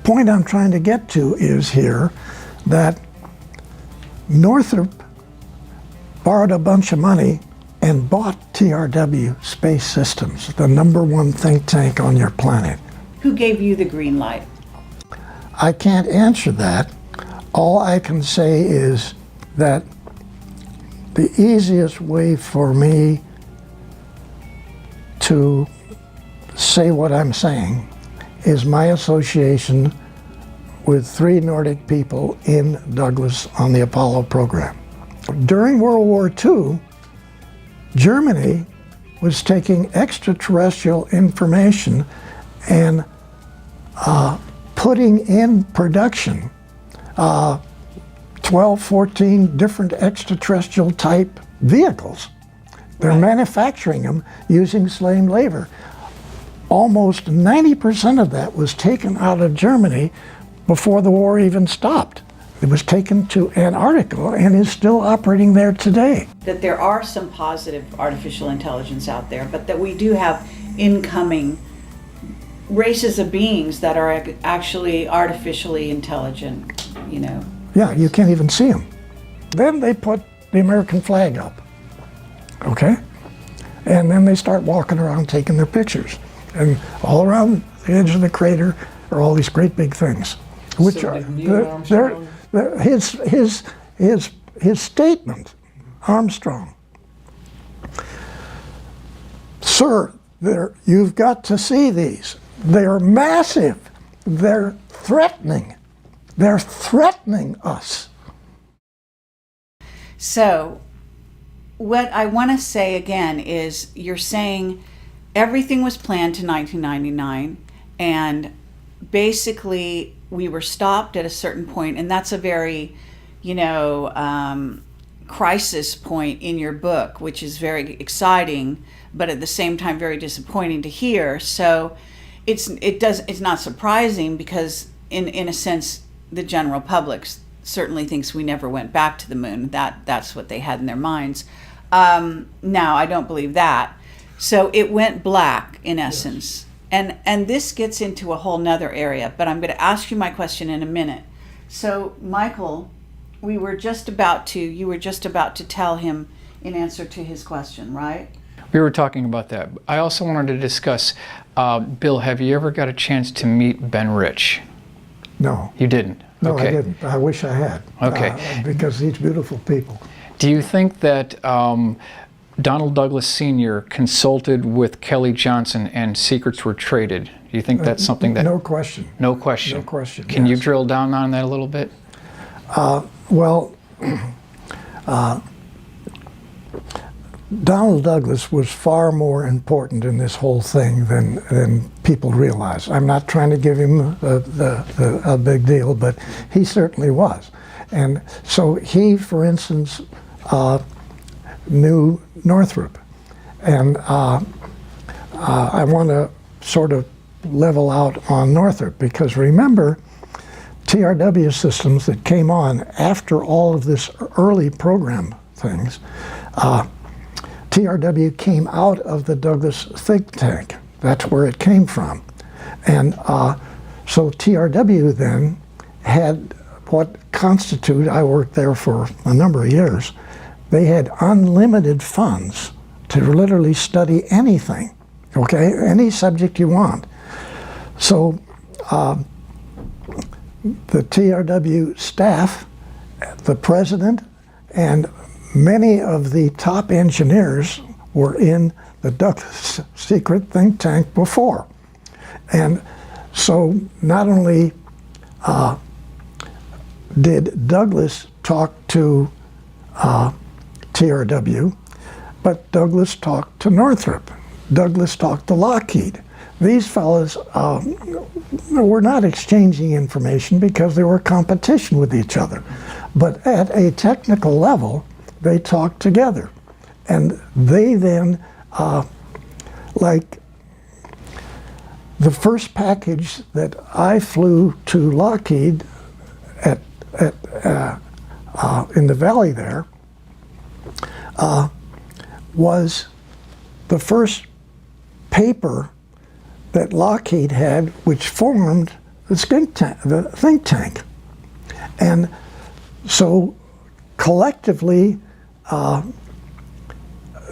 point I'm trying to get to is here that Northrop borrowed a bunch of money and bought TRW Space Systems, the #1 think tank on your planet. Who gave you the green light? I can't answer that. All I can say is that the easiest way for me to say what I'm saying is my association with 3 Nordic people in Douglas on the Apollo program. During World War II, Germany was taking extraterrestrial information and putting in production 12, 14 different extraterrestrial type vehicles. They're manufacturing them using slave labor. Almost 90% of that was taken out of Germany before the war even stopped. It was taken to Antarctica and is still operating there today. That there are some positive artificial intelligence out there, but that we do have incoming races of beings that are actually artificially intelligent, you know. Yeah, you can't even see them. Then they put the American flag up, okay? And then they start walking around taking their pictures. And all around the edge of the crater are all these great big things, which so are his statement, Armstrong. Sir, you've got to see these. They're massive. They're threatening. They're threatening us. So what I want to say again is you're saying everything was planned to 1999, and basically we were stopped at a certain point, and that's a very, you know, crisis point in your book, which is very exciting, but at the same time very disappointing to hear. So it's not surprising, because in a sense the general public certainly thinks we never went back to the moon. That's what they had in their minds. Now I don't believe that. So it went black in essence. Yes. And this gets into a whole nother area, but I'm going to ask you my question in a minute. So Michael, you were just about to tell him in answer to his question, right? We were talking about that. I also wanted to discuss, Bill, have you ever got a chance to meet Ben Rich? No. You didn't? No, okay. I didn't. I wish I had. Okay. Because these beautiful people. Do you think that Donald Douglas Sr. consulted with Kelly Johnson and secrets were traded? Do you think that's something that... No question. No question? No question, Can you yes. drill down on that a little bit? Well, Donald Douglas was far more important in this whole thing than people realize. I'm not trying to give him a big deal, but he certainly was. And so he, for instance, knew Northrop. And I want to sort of level out on Northrop, because remember, TRW systems that came on after all of this early program things, TRW came out of the Douglas think tank. That's where it came from. And so TRW then had what constituted, I worked there for a number of years, they had unlimited funds to literally study anything, okay? Any subject you want. So the TRW staff, the president, and many of the top engineers were in the Douglas secret think tank before. And so not only did Douglas talk to TRW, but Douglas talked to Northrop. Douglas talked to Lockheed. These fellows were not exchanging information because they were competition with each other. But at a technical level, they talked together. And they then, like the first package that I flew to Lockheed in the valley there, was the first paper that Lockheed had, which formed the think tank. And so collectively,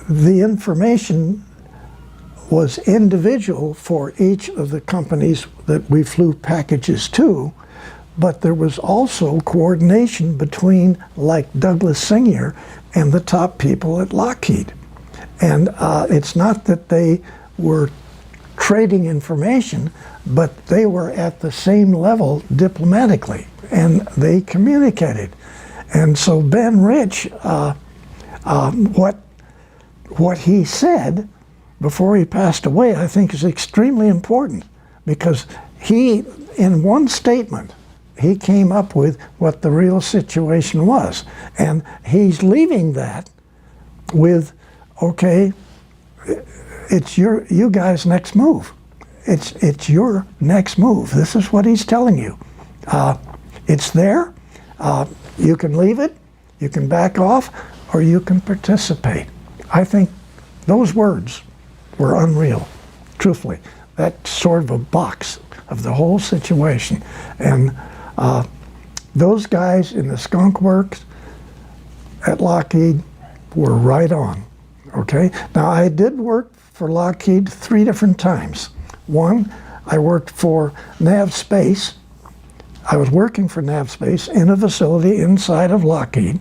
the information was individual for each of the companies that we flew packages to, but there was also coordination between, like Douglas Senior and the top people at Lockheed. And it's not that they were trading information, but they were at the same level diplomatically, and they communicated. And so Ben Rich, what he said before he passed away, I think is extremely important, because he, in one statement, he came up with what the real situation was. And he's leaving that with, okay, it's you guys' next move. It's your next move. This is what he's telling you. It's there. You can leave it, you can back off, or you can participate. I think those words were unreal, truthfully. That's sort of a box of the whole situation. And those guys in the Skunk Works at Lockheed were right on, okay? Now, I did work for Lockheed 3 different times. One, I worked for Nav Space. I was working for Nav Space in a facility inside of Lockheed.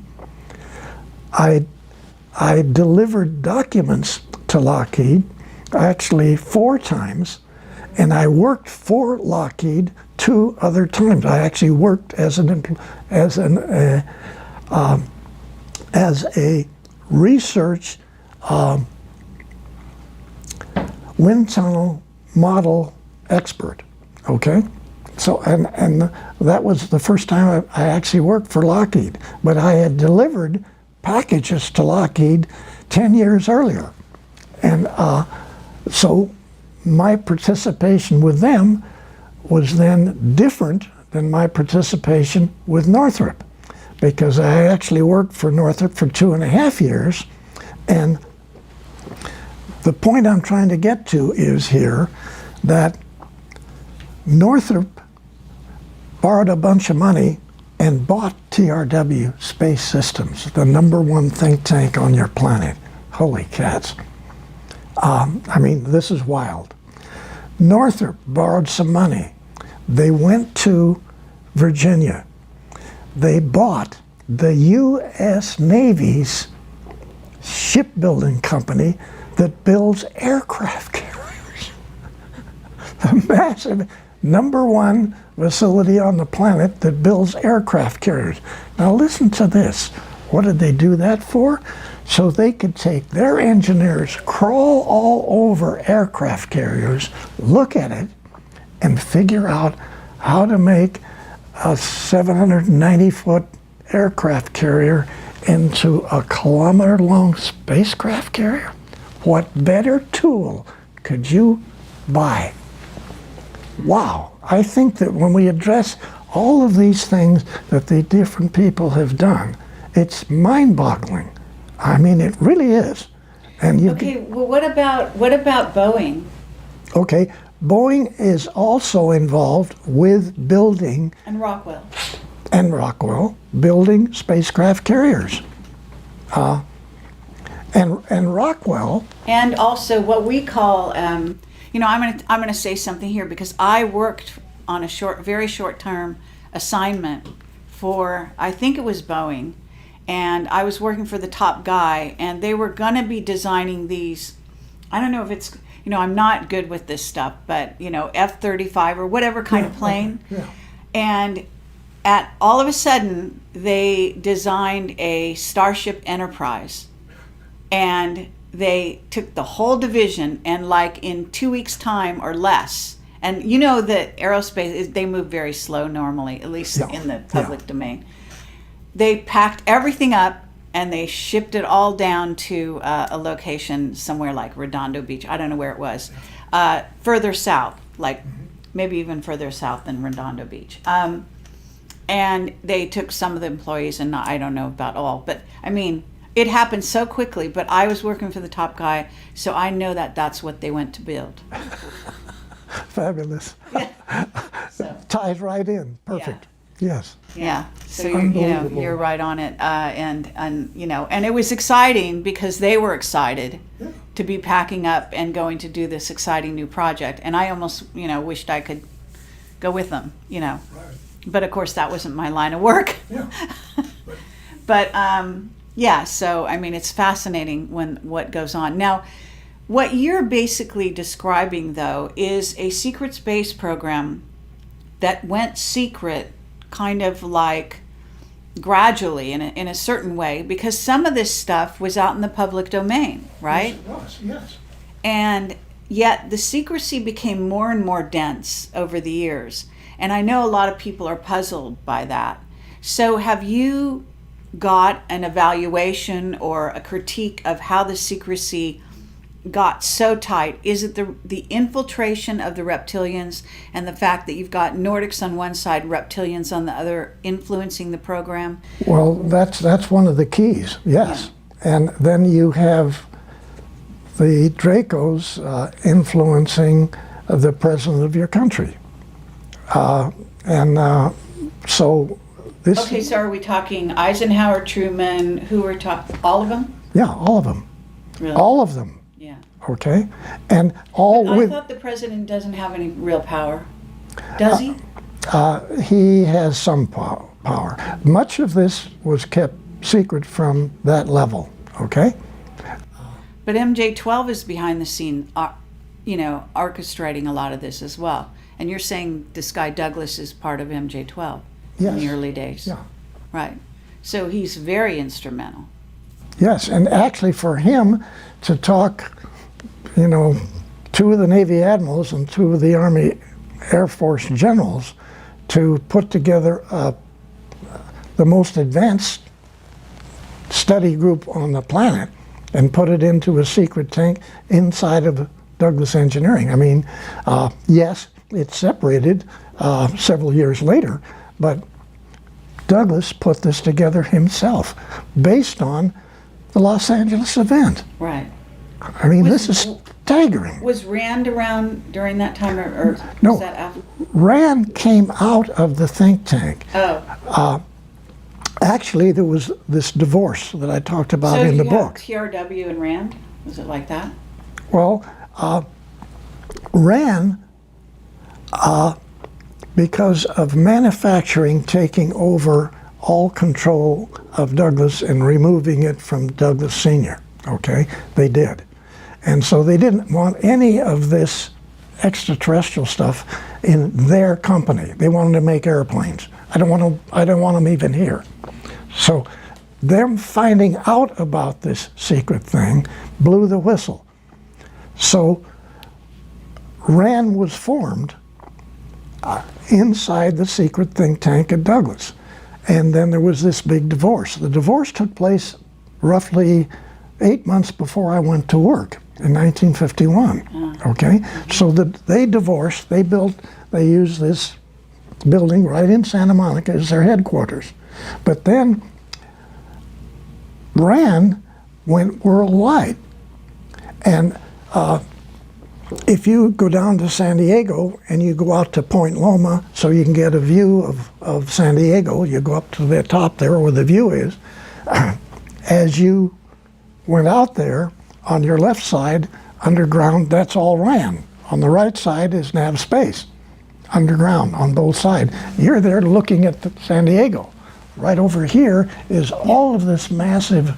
I delivered documents to Lockheed, actually 4 times, and I worked for Lockheed 2 other times. I actually worked as a research wind tunnel model expert. Okay, so and that was the first time I actually worked for Lockheed. But I had delivered packages to Lockheed 10 years earlier, and so my participation with them was then different than my participation with Northrop, because I actually worked for Northrop for 2.5 years. And the point I'm trying to get to is here that Northrop borrowed a bunch of money and bought TRW Space Systems, the #1 think tank on your planet. Holy cats. I mean, this is wild. Northrop borrowed some money. They went to Virginia. They bought the U.S. Navy's shipbuilding company that builds aircraft carriers. A massive #1 facility on the planet that builds aircraft carriers. Now listen to this. What did they do that for? So they could take their engineers, crawl all over aircraft carriers, look at it, and figure out how to make a 790-foot aircraft carrier into a kilometer-long spacecraft carrier. What better tool could you buy? Wow, I think that when we address all of these things that the different people have done, it's mind-boggling. I mean, it really is. And you Okay, well, what about Boeing? Okay, Boeing is also involved with building, And Rockwell. and Rockwell, building spacecraft carriers. And Rockwell, And also what we call, I'm gonna say something here, because I worked on a very short term assignment for, I think it was Boeing, and I was working for the top guy, and they were gonna be designing these, I don't know if it's, I'm not good with this stuff, but F-35 or whatever kind of plane. yeah. And all of a sudden, they designed a Starship Enterprise, and they took the whole division, and like in 2 weeks' time or less, and that aerospace, they move very slow normally, at least in the public domain. They packed everything up and they shipped it all down to a location somewhere like Redondo Beach. I don't know where it was, further south, like maybe even further south than Redondo Beach. And they took some of the employees, and I don't know about all, but I mean, it happened so quickly. But I was working for the top guy, so I know that that's what they went to build. Fabulous. So, Ties right in. Perfect. Yes. yeah. So you're right on it. And you know, and it was exciting because they were excited to be packing up and going to do this exciting new project. And I almost, wished I could go with them, Right. But of course that wasn't my line of work. Yeah. But yeah, so I mean, it's fascinating what goes on. Now, what you're basically describing, though, is a secret space program that went secret kind of like gradually in a certain way, because some of this stuff was out in the public domain, right? Yes, it was. Yes. And yet the secrecy became more and more dense over the years. And I know a lot of people are puzzled by that. So have you got an evaluation or a critique of how the secrecy got so tight? Is it the infiltration of the reptilians and the fact that you've got Nordics on one side, reptilians on the other, influencing the program? Well, that's one of the keys. Yes. And then you have the Dracos influencing the president of your country. So this... Okay, so are we talking Eisenhower, Truman, who are talking, all of them? Yeah, all of them. Really? All of them. Yeah. Okay? And all I with... thought the president doesn't have any real power. Does he? He has some power. Much of this was kept secret from that level. Okay? But MJ-12 is behind the scene, orchestrating a lot of this as well. And you're saying this guy Douglas is part of MJ-12 in the Yes. early days. Yeah. Right. So he's very instrumental. Yes, and actually for him to talk, two of the Navy admirals and two of the Army Air Force generals to put together the most advanced study group on the planet and put it into a secret tank inside of Douglas Engineering. I mean, yes, it separated several years later, but Douglas put this together himself based on the Los Angeles event. Right. I mean, this is staggering. Was Rand around during that time, or No. was that after? Rand came out of the think tank. Oh. Actually, there was this divorce that I talked about So in the you have book. TRW and Rand? Was it like that? Well, Rand, because of manufacturing taking over all control of Douglas and removing it from Douglas Sr., okay, they did. And so they didn't want any of this extraterrestrial stuff in their company. They wanted to make airplanes. I don't want them even here. So them finding out about this secret thing blew the whistle. So RAND was formed inside the secret think tank at Douglas. And then there was this big divorce. The divorce took place roughly 8 months before I went to work in 1951. Okay, so they divorced. They used this building right in Santa Monica as their headquarters. But then RAND went worldwide. And if you go down to San Diego and you go out to Point Loma so you can get a view of San Diego, you go up to the top there where the view is. As you went out there, on your left side, underground, that's all RAND. On the right side is nav space, underground on both sides. You're there looking at San Diego. Right over here is all of this massive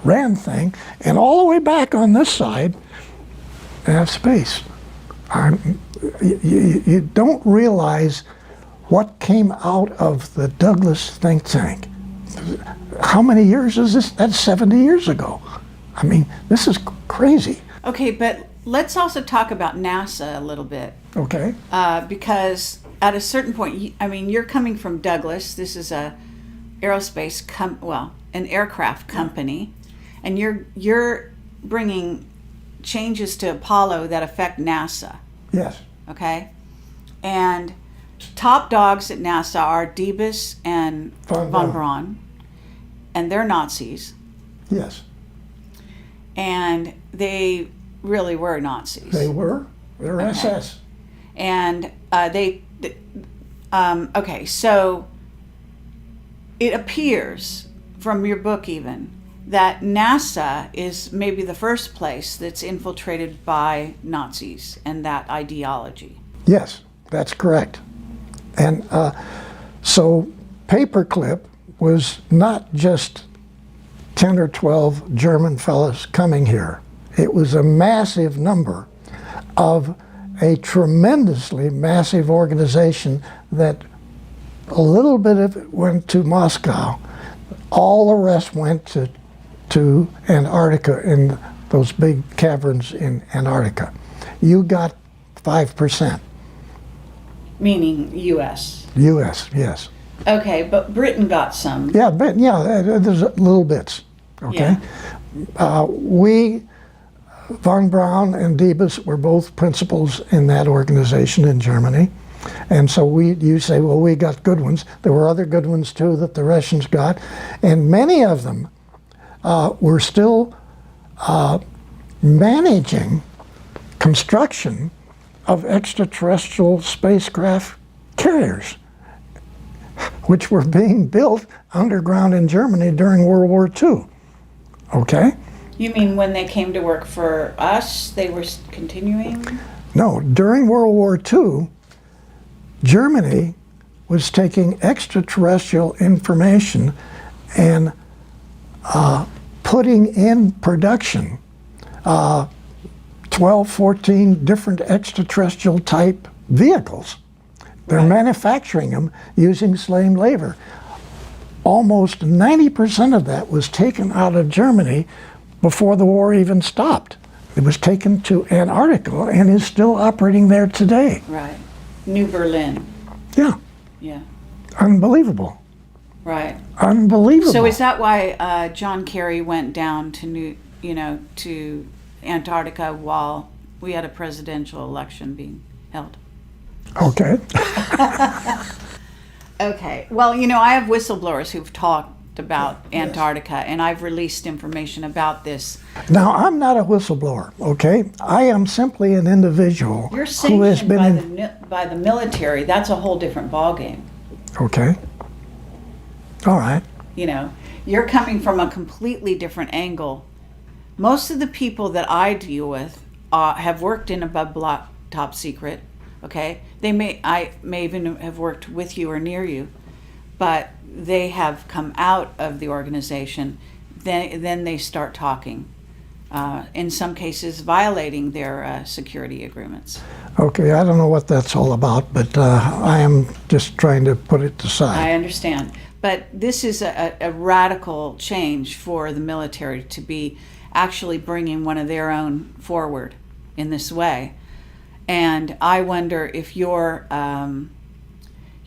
RAND thing, and all the way back on this side, nav space. You don't realize what came out of the Douglas think tank. How many years is this? That's 70 years ago. I mean, this is crazy. Okay, but let's also talk about NASA a little bit. Okay. Because at a certain point, you're coming from Douglas. This is a aerospace an aircraft company, and you're bringing changes to Apollo that affect NASA. Yes. Okay, and top dogs at NASA are Debus and von Braun, and they're Nazis. Yes. And they really were Nazis. They were. They're Okay. SS. And okay, so it appears from your book even that NASA is maybe the first place that's infiltrated by Nazis and that ideology. Yes, that's correct. And so Paperclip was not just 10 or 12 German fellows coming here. It was a massive number of a tremendously massive organization that a little bit of it went to Moscow. All the rest went to Antarctica, in those big caverns in Antarctica. You got 5%. Meaning U.S. U.S., yes. Okay, but Britain got some. Yeah, but yeah, there's little bits. Okay, we, von Braun and Diebes, were both principals in that organization in Germany, and so you say, well, we got good ones. There were other good ones too that the Russians got, and many of them were still managing construction of extraterrestrial spacecraft carriers, which were being built underground in Germany during World War II. Okay? You mean when they came to work for us, they were continuing? No, during World War II, Germany was taking extraterrestrial information and putting in production 12, 14 different extraterrestrial type vehicles. They're manufacturing them using slave labor. Almost 90% of that was taken out of Germany before the war even stopped. It was taken to Antarctica and is still operating there today. Right. New Berlin. Yeah, Yeah. unbelievable. Right. Unbelievable. So is that why John Kerry went down to to Antarctica while we had a presidential election being held? Okay. Okay. Well, I have whistleblowers who've talked about Antarctica, and I've released information about this. Now, I'm not a whistleblower, okay? I am simply an individual You're who has sanctioned been by the military. That's a whole different ballgame. Okay. All right. You're coming from a completely different angle. Most of the people that I deal with have worked in above block top secret. Okay, I may even have worked with you or near you, but they have come out of the organization. Then they start talking. In some cases, violating their security agreements. Okay, I don't know what that's all about, but I am just trying to put it aside. I understand, but this is a radical change for the military to be actually bringing one of their own forward in this way. And I wonder if your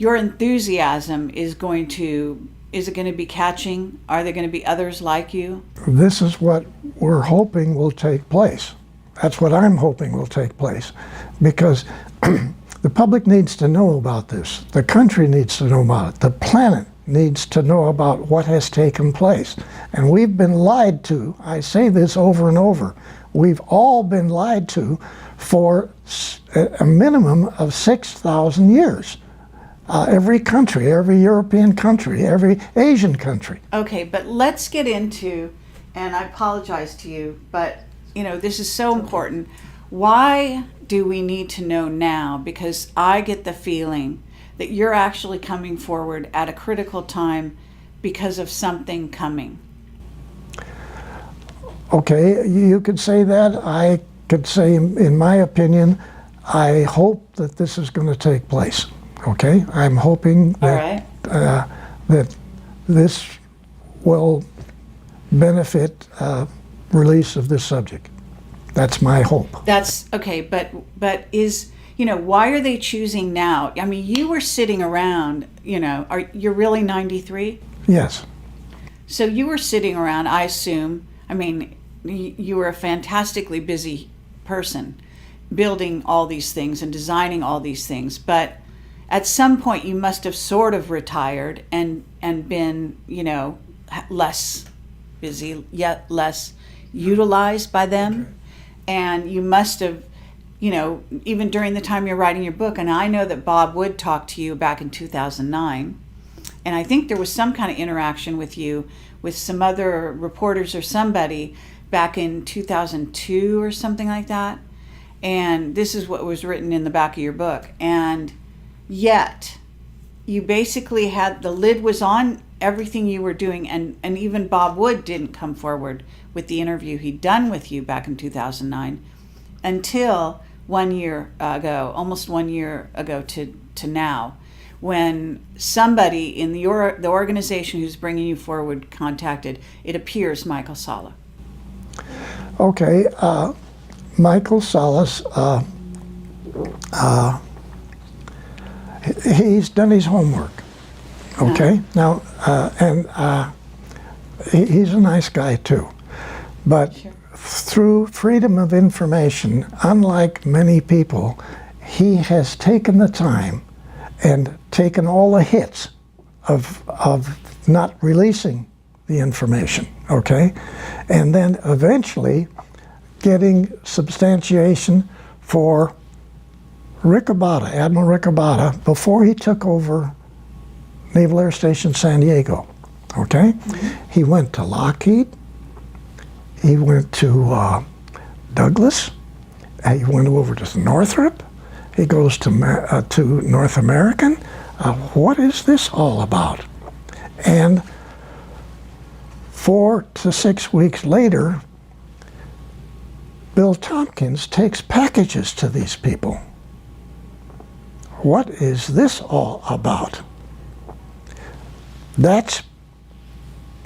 enthusiasm is going to be catching? Are there going to be others like you? This is what we're hoping will take place. That's what I'm hoping will take place, because the public needs to know about this. The country needs to know about it. The planet needs to know about what has taken place. And we've been lied to. I say this over and over. We've all been lied to for a minimum of 6,000 years. Every country, every European country, every Asian country. Okay, but let's get into, and I apologize to you, but this is so important. Why do we need to know now? Because I get the feeling that you're actually coming forward at a critical time because of something coming. Okay, you could say that. I could say, in my opinion, I hope that this is going to take place. Okay, I'm hoping that that this will benefit release of this subject. That's my hope. That's okay, but is why are they choosing now? I mean, you were sitting around. You're really 93? Yes. So you were sitting around. I assume. I mean, you were a fantastically busy person, building all these things and designing all these things, but at some point you must have sort of retired and been, less busy, yet less utilized by them. Okay. And you must have you know, even during the time you're writing your book, and I know that Bob Wood talked to you back in 2009, and I think there was some kind of interaction with you with some other reporters or somebody back in 2002 or something like that. And this is what was written in the back of your book. And yet, you basically had, the lid was on everything you were doing, and even Bob Wood didn't come forward with the interview he'd done with you back in 2009 until 1 year ago, almost 1 year ago to now, when somebody in the organization who's bringing you forward contacted, it appears, Michael Salla. Okay, Michael Salas, he's done his homework. Okay, now, he's a nice guy too, but Sure. through freedom of information, unlike many people, he has taken the time and taken all the hits of not releasing the information, okay? And then eventually getting substantiation for Admiral Rick Abada, before he took over Naval Air Station San Diego, okay? Mm-hmm. He went to Lockheed, he went to Douglas, he went over to Northrop, he goes to North American. What is this all about? And 4 to 6 weeks later, Bill Tompkins takes packages to these people. What is this all about? That's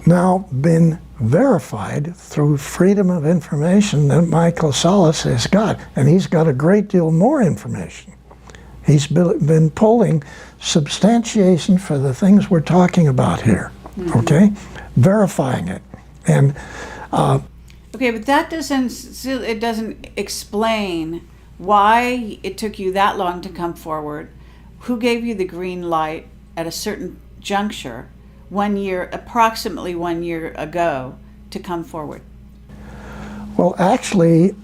now been verified through freedom of information that Michael Salas has got, and he's got a great deal more information. He's been pulling substantiation for the things we're talking about here, okay? Verifying it. And okay, but that doesn't explain why it took you that long to come forward. Who gave you the green light at a certain juncture, approximately 1 year ago, to come forward? well, actually,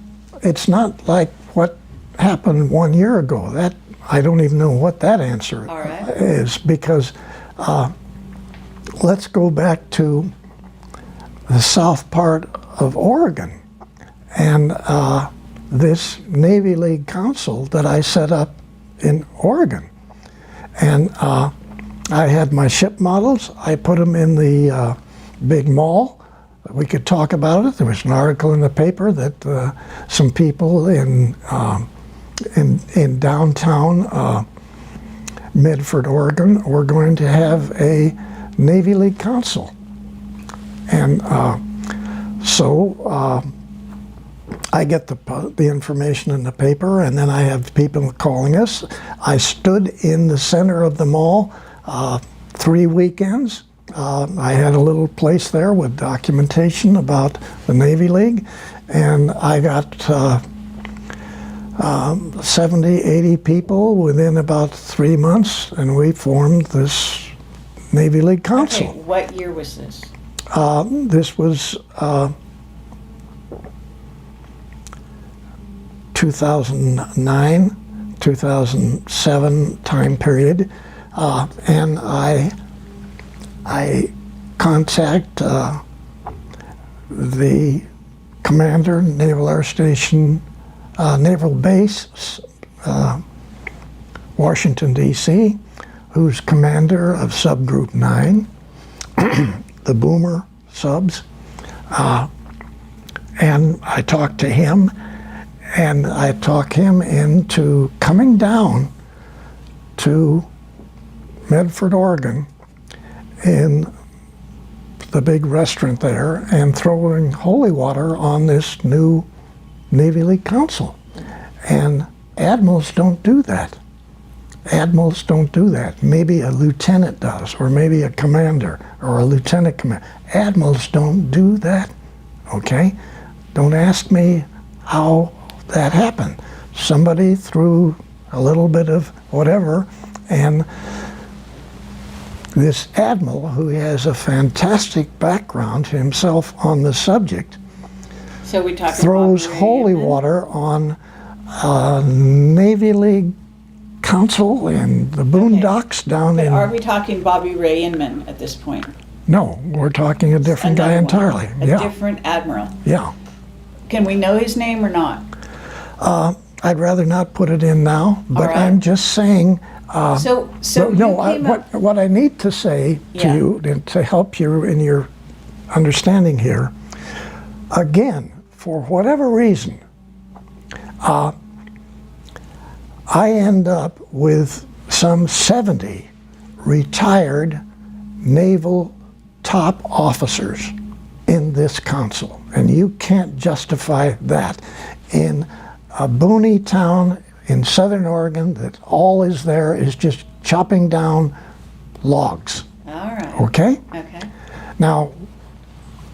it's not like what happened 1 year ago. That I don't even know what that answer All right. is, because let's go back to the south part of Oregon and this Navy League Council that I set up in Oregon. And I had my ship models. I put them in the big mall. We could talk about it. There was an article in the paper that some people in downtown Medford, Oregon, were going to have a Navy League Council. And so I get the information in the paper, and then I have people calling us. I stood in the center of the mall 3 weekends. I had a little place there with documentation about the Navy League, and I got 70, 80 people within about 3 months, and we formed this Navy League Council. Okay, what year was this? This was 2009, 2007 time period, and I contact the commander, Naval Air Station, Naval Base, Washington, D.C., who's commander of Subgroup 9, the Boomer subs, and I talked to him, and I talked him into coming down to Medford, Oregon, in the big restaurant there, and throwing holy water on this new Navy League Council. And admirals don't do that. Admirals don't do that. Maybe a lieutenant does, or maybe a commander, or a lieutenant commander. Admirals don't do that, okay? Don't ask me how that happened. Somebody threw a little bit of whatever, and this admiral, who has a fantastic background himself on the subject, So we talked throws about holy water on Navy League Council in the Boondocks down But in. are we talking Bobby Ray Inman at this point? No, we're talking a different guy Another one. entirely. A Yeah, different admiral. yeah. Can we know his name or not? I'd rather not put it in now, but right. I'm just saying. So No, you came up. what I need to say to Yeah. you and to help you in your understanding here, again, for whatever reason, I end up with some 70 retired naval top officers in this council, and you can't justify that in a boony town in southern Oregon that all is there is just chopping down logs. All right. Okay? Okay. Now,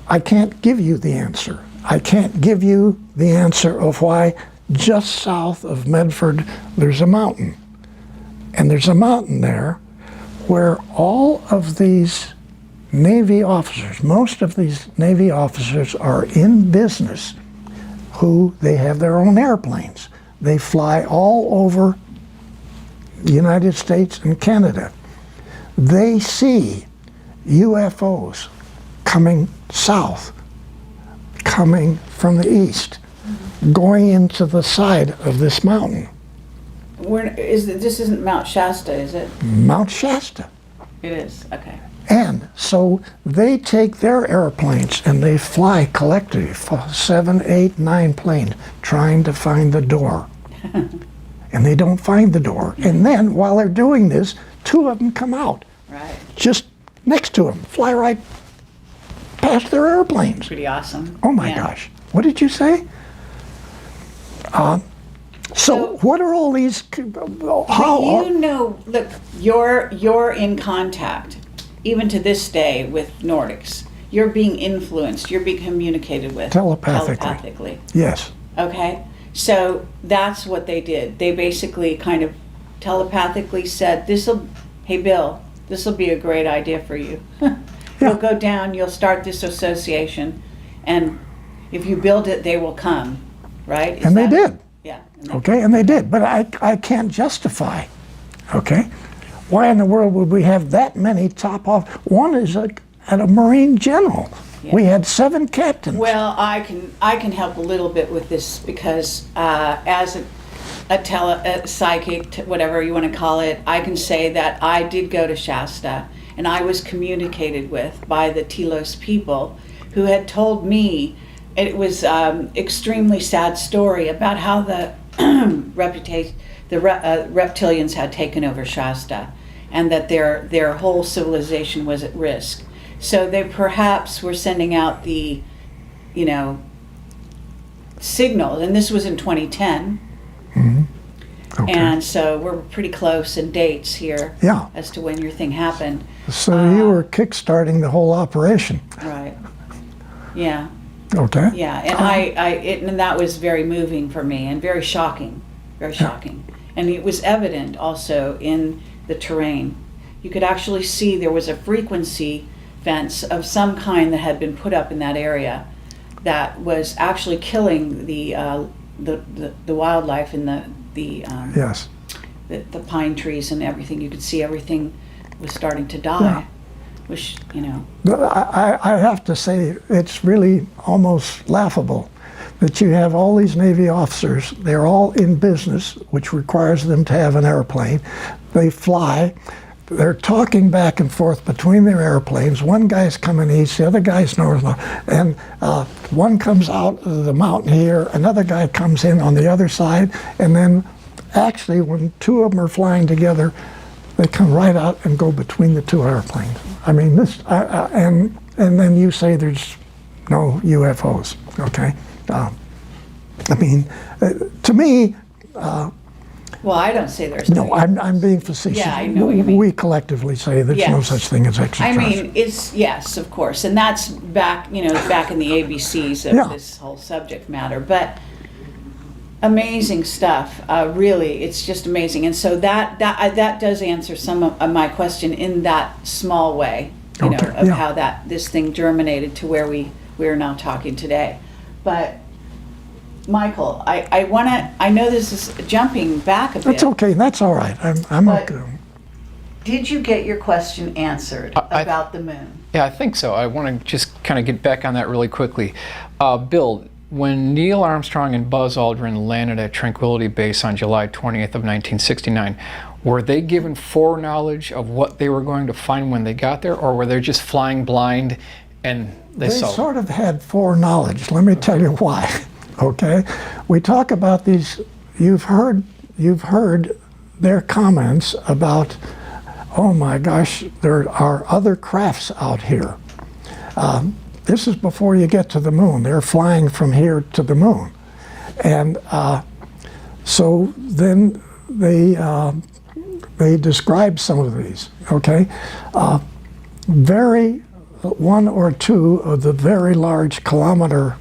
I can't give you the answer. I can't give you the answer of why just south of Medford there's a mountain. And there's a mountain there where all of these Navy officers, most of these Navy officers are in business who they have their own airplanes. They fly all over the United States and Canada. They see UFOs coming south, coming from the east, going into the side of this mountain, This isn't Mount Shasta, is it? Mount Shasta. It is. Okay. And so they take their airplanes and they fly collectively, 7, 8, 9 planes, trying to find the door. And they don't find the door. And then while they're doing this, 2 of them come out, Right. just next to them, fly right past their airplanes. Pretty awesome. Oh my Yeah. gosh. What did you say? So what are all these, how, You know, look, you're in contact, even to this day, with Nordics. You're being influenced. You're being communicated with Telepathically. Yes. Okay, so that's what they did. They basically kind of telepathically said, "Hey Bill, this will be a great idea for you. You'll go down. You'll start this association, and if you build it, they will come." Right? And they did. Yeah. Okay, and they did, but I can't justify, okay? Why in the world would we have that many top off? One is at a Marine general. Yeah. We had 7 captains. Well, I can help a little bit with this because as a psychic, whatever you want to call it, I can say that I did go to Shasta and I was communicated with by the Telos people who had told me it was extremely sad story about how the reptilians had taken over Shasta and that their whole civilization was at risk. So they perhaps were sending out the, signal, and this was in 2010. Mm-hmm. Okay. And so we're pretty close in dates here Yeah. as to when your thing happened. So you were kickstarting the whole operation. Right. Yeah. Okay. Yeah. And and that was very moving for me and very shocking. Very shocking. And it was evident also in the terrain. You could actually see there was a frequency fence of some kind that had been put up in that area that was actually killing the wildlife in Yes. the pine trees and everything. You could see everything was starting to die. Yeah. Which, But I have to say, it's really almost laughable that you have all these Navy officers. They're all in business, which requires them to have an airplane. They fly. They're talking back and forth between their airplanes. One guy's coming east, the other guy's north, and one comes out of the mountain here, another guy comes in on the other side, and then actually when 2 of them are flying together, they come right out and go between the 2 airplanes. I mean, this, and then you say there's no UFOs, okay? I mean, to me, well, I don't say there's no, I'm being facetious. Yeah, I know what you mean. We collectively say there's no Yes. such thing as I extraterrestrial. mean, it's, yes, of course, and that's back in the ABCs of Yeah. this whole subject matter, but amazing stuff, really, it's just amazing, and so that does answer some of my question in that small way, Okay, of yeah. how this thing germinated to where we are now talking today. But Michael, I know this is jumping back a bit. That's okay. That's all right. I'm But- okay. Did you get your question answered about the moon? Yeah, I think so. I want to just kind of get back on that really quickly. Bill, when Neil Armstrong and Buzz Aldrin landed at Tranquility Base on July 20th of 1969, were they given foreknowledge of what they were going to find when they got there, or were they just flying blind and they They saw? sort of had foreknowledge. Let me tell you why. Okay, we talk about these. You've heard their comments about, oh my gosh, there are other crafts out here. This is before you get to the moon. They're flying from here to the moon, and so then they describe some of these. Okay, one or two of the very large kilometer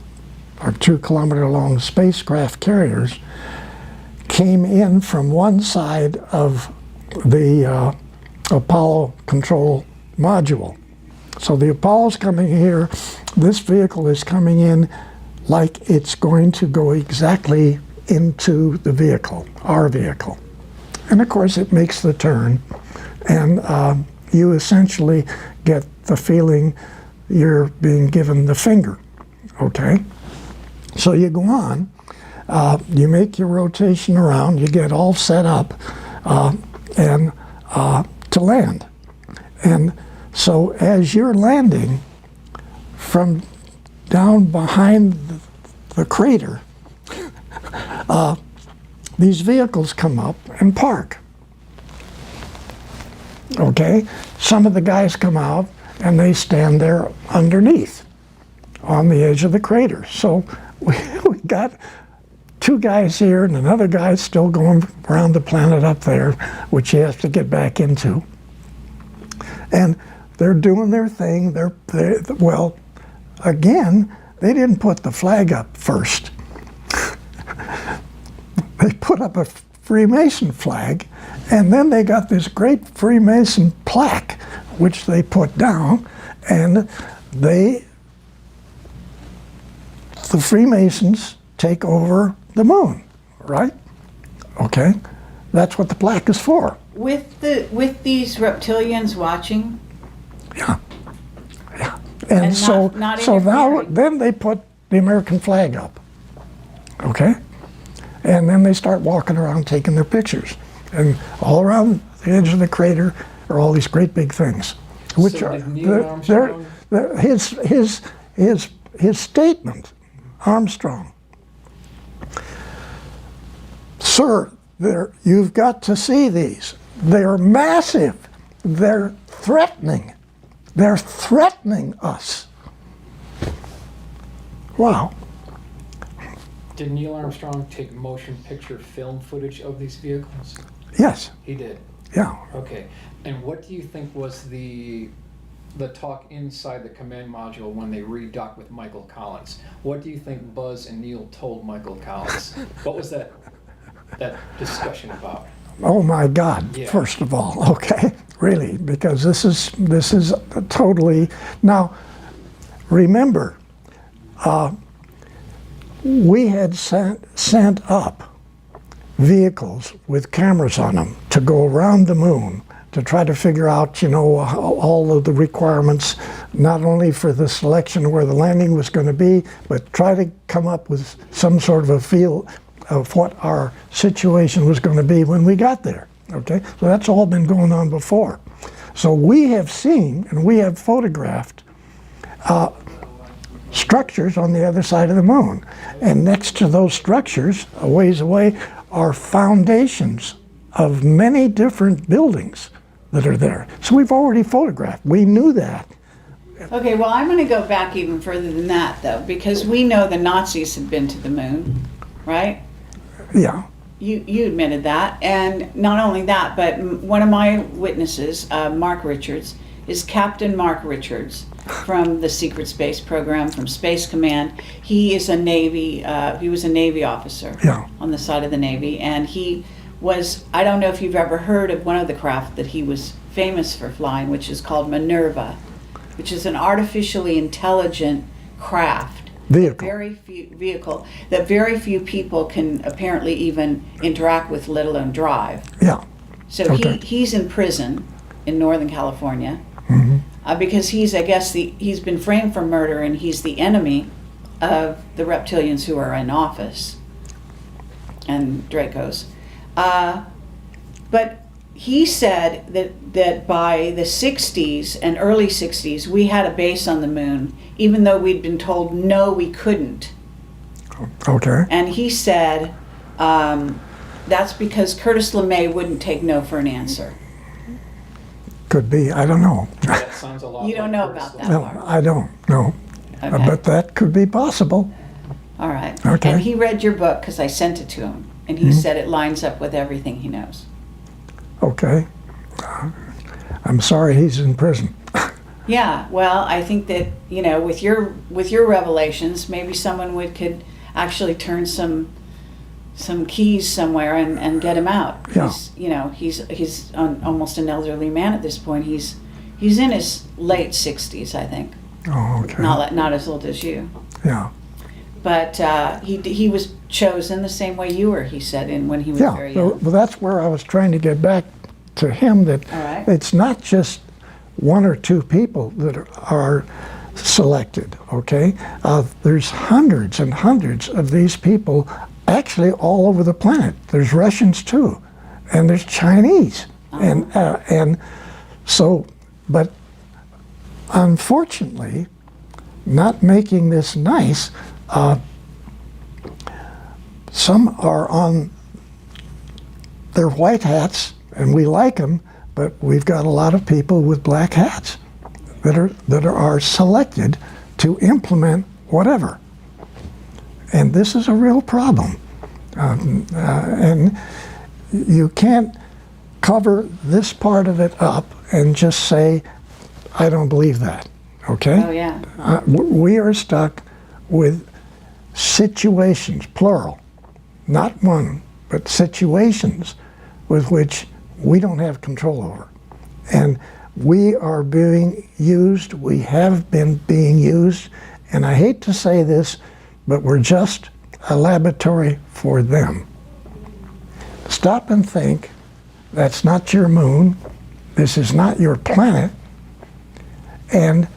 or 2 kilometer long spacecraft carriers came in from one side of the Apollo control module. So the Apollo's coming here, this vehicle is coming in like it's going to go exactly into the vehicle, our vehicle. And of course it makes the turn, and you essentially get the feeling you're being given the finger, okay? So you go on, you make your rotation around, you get all set up and to land. And so as you're landing from down behind the crater, these vehicles come up and park. Okay? Some of the guys come out and they stand there underneath on the edge of the crater. So we got 2 guys here and another guy still going around the planet up there, which he has to get back into. And they're doing their thing. Well, again, they didn't put the flag up first. They put up a Freemason flag, and then they got this great Freemason plaque, which they put down, and the Freemasons take over the moon, right? Okay, that's what the plaque is for. With these reptilians watching, Yeah, yeah. And so not now interfering. then they put the American flag up, okay? And then they start walking around taking their pictures. And all around the edge of the crater are all these great big things, which So are did Neil Armstrong- his statement, Armstrong. Sir, you've got to see these. They're massive. They're threatening. They're threatening us. Wow. Did Neil Armstrong take motion picture film footage of these vehicles? Yes. He did. Yeah. Okay. And what do you think was the talk inside the command module when they redocked with Michael Collins? What do you think Buzz and Neil told Michael Collins? What was that discussion about? Oh my God! Yeah. First of all, okay, really, because this is totally. Now, remember, we had sent up vehicles with cameras on them to go around the moon to try to figure out, all of the requirements, not only for the selection where the landing was going to be, but try to come up with some sort of a feel of what our situation was going to be when we got there, okay? So that's all been going on before. So we have seen and we have photographed structures on the other side of the moon. And next to those structures, a ways away, are foundations of many different buildings that are there. So we've already photographed. We knew that. Okay, well, I'm going to go back even further than that, though, because we know the Nazis had been to the moon, right? Yeah. You admitted that, and not only that, but one of my witnesses, Mark Richards, is Captain Mark Richards from the Secret Space Program, from Space Command. He is a Navy. He was a Navy officer on the side of the Navy, and he was. I don't know if you've ever heard of one of the craft that he was famous for flying, which is called Minerva, which is an artificially intelligent craft Vehicle. That very few people can apparently even interact with, let alone drive. Yeah. So Okay. he's in prison in Northern California because I guess he's been framed for murder, and he's the enemy of the reptilians who are in office and Dracos. But he said that by the 60s and early 60s, we had a base on the moon, even though we'd been told no, we couldn't. Okay. And he said that's because Curtis LeMay wouldn't take no for an answer. Could be. I don't know. That sounds a lot You don't like know Curtis about that No, part. I don't know. Okay. But that could be possible. All right. Okay. And he read your book because I sent it to him, and he said it lines up with everything he knows. Okay. I'm sorry he's in prison. Yeah. Well, I think that with your revelations, maybe someone could actually turn some keys somewhere and get him out. Yeah. He's almost an elderly man at this point. He's in his late 60s, I think. Oh, okay. Not as old as you. Yeah. But he was chosen the same way you were, he said, when he was Yeah. very young. Well, that's where I was trying to get back to him, that All right. it's not just one or two people that are selected, okay? There's hundreds and hundreds of these people actually all over the planet. There's Russians too, and there's Chinese. And so, but unfortunately, not making this nice, some are on their white hats, and we like them, but we've got a lot of people with black hats that are selected to implement whatever. And this is a real problem. And you can't cover this part of it up and just say, I don't believe that, okay? Oh, yeah. We are stuck with situations, plural, not one, but situations with which we don't have control over. And we are being used, we have been being used, and I hate to say this, but we're just a laboratory for them. Stop and think, that's not your moon, this is not your planet, and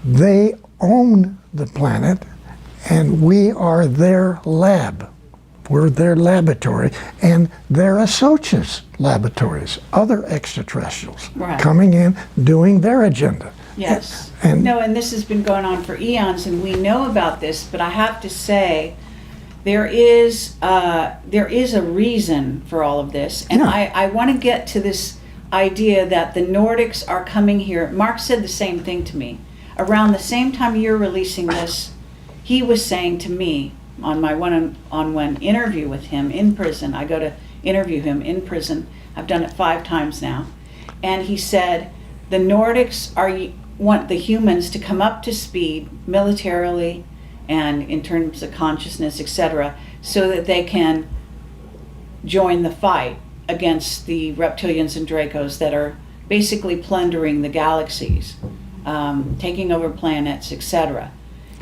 they own the planet, and we are their lab. We're their laboratory, and they're associates laboratories, other extraterrestrials Right. coming in, doing their agenda. Yes. And- And this has been going on for eons, and we know about this, but I have to say, there is a reason for all of this. And Yeah. I want to get to this idea that the Nordics are coming here. Mark said the same thing to me. Around the same time you're releasing this, he was saying to me on my one-on-one interview with him in prison, I go to interview him in prison, I've done it 5 times now, and he said, the Nordics want the humans to come up to speed militarily and in terms of consciousness, etc., so that they can join the fight against the reptilians and Dracos that are basically plundering the galaxies, taking over planets, etc.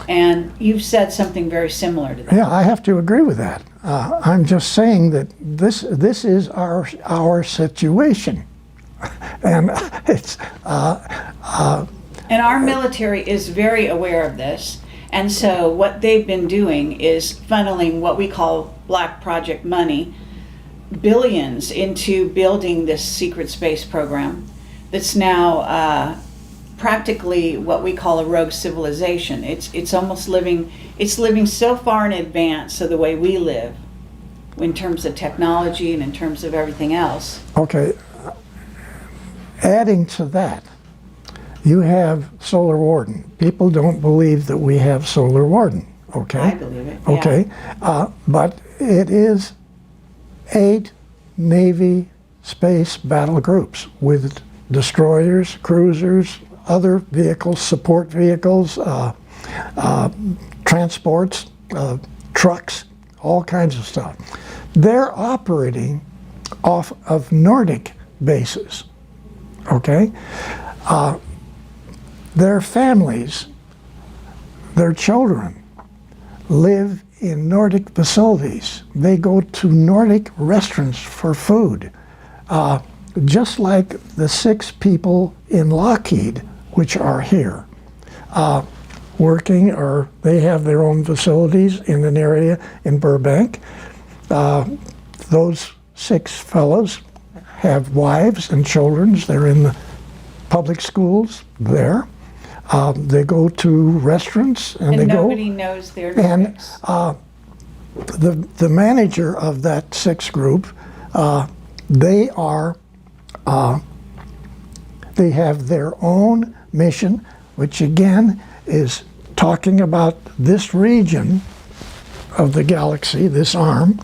And you've said something very similar to that. Yeah, I have to agree with that. I'm just saying that this is our situation, and it's And our military is very aware of this. And so what they've been doing is funneling what we call black project money, billions, into building this secret space program that's now practically what we call a rogue civilization. It's almost living so far in advance of the way we live in terms of technology and in terms of everything else. okay. Adding to that, you have Solar Warden. People don't believe that we have Solar Warden, okay? I believe it. Yeah. Okay, but it is 8 Navy space battle groups with destroyers, cruisers, other vehicles, support vehicles, transports, trucks, all kinds of stuff. They're operating off of Nordic bases, okay? Their families, their children live in Nordic facilities. They go to Nordic restaurants for food. Just like the 6 people in Lockheed, which are here, working, or they have their own facilities in an area in Burbank. Those 6 fellows have wives and children. They're in the public schools there. They go to restaurants and they go. Nobody knows their And tricks. the manager of that 6 group, they are. They have their own mission, which again is talking about this region of the galaxy, this arm,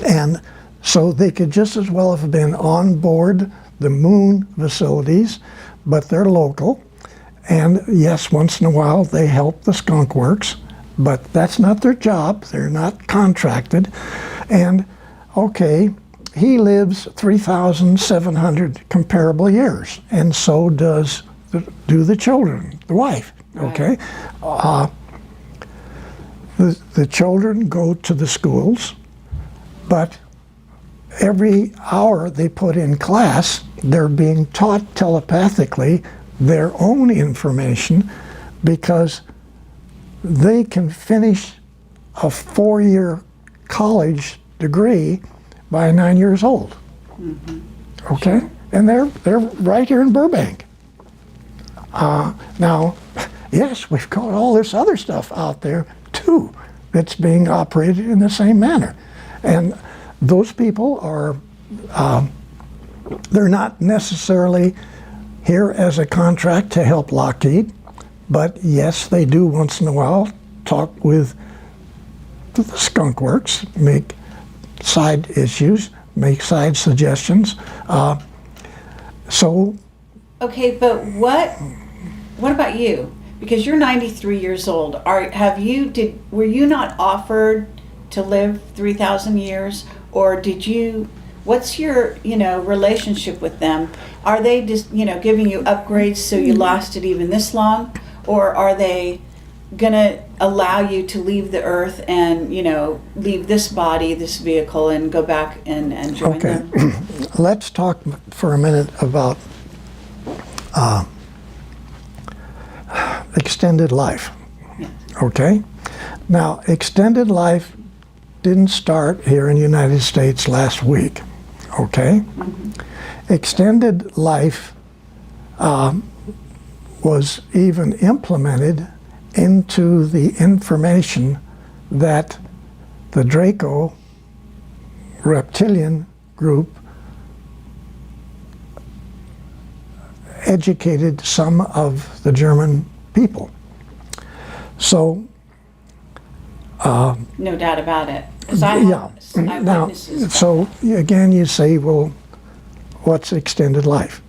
and so they could just as well have been on board the moon facilities, but they're local. And yes, once in a while they help the skunk works, but that's not their job. They're not contracted. And okay, he lives 3,700 comparable years, and so do the children, the wife. Okay, the children go to the schools, but every hour they put in class, they're being taught telepathically their own information, because they can finish a 4-year college degree by 9 years old. Okay, and they're right here in Burbank. Now, yes, we've got all this other stuff out there too that's being operated in the same manner, and those people are they're not necessarily here as a contract to help Lockheed, but yes, they do once in a while talk with the skunk works, make side issues, make side suggestions. So, Okay, but what about you? Because you're 93 years old. Were you not offered to live 3,000 years, or did you? What's your relationship with them? Are they just giving you upgrades so you lasted even this long, or are they gonna allow you to leave the earth and leave this body, this vehicle, and go back and join okay, them? let's talk for a minute about extended life. Yeah. Okay, now extended life didn't start here in the United States last week. Okay, extended life was even implemented into the information that the Draco reptilian group educated some of the German people. So, No doubt about it. 'Cause I yeah. have Now, eyewitnesses. so again, you say, well, what's extended life?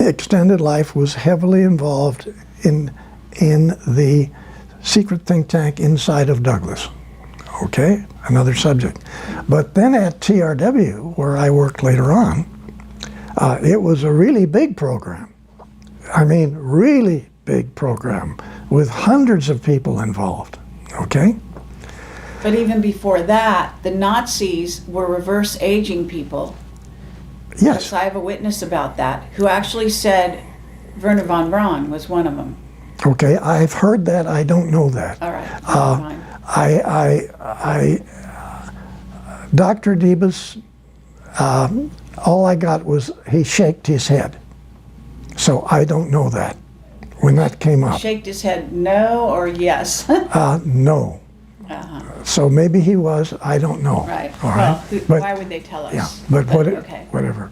Extended life was heavily involved in the secret think tank inside of Douglas. Okay, another subject. But then at TRW, where I worked later on, it was a really big program. I mean, really big program with hundreds of people involved. Okay? But even before that, the Nazis were reverse aging people. Yes. I have a witness about that who actually said Werner von Braun was one of them. Okay, I've heard that. I don't know that. All right. Never mind. Dr. Debus, all I got was he shaked his head. So I don't know that when that came up. Shaked his head no or yes. No. Uh-huh. So maybe he was, I don't know. Right. All Well, right. But, why would they tell us? yeah, but okay. whatever.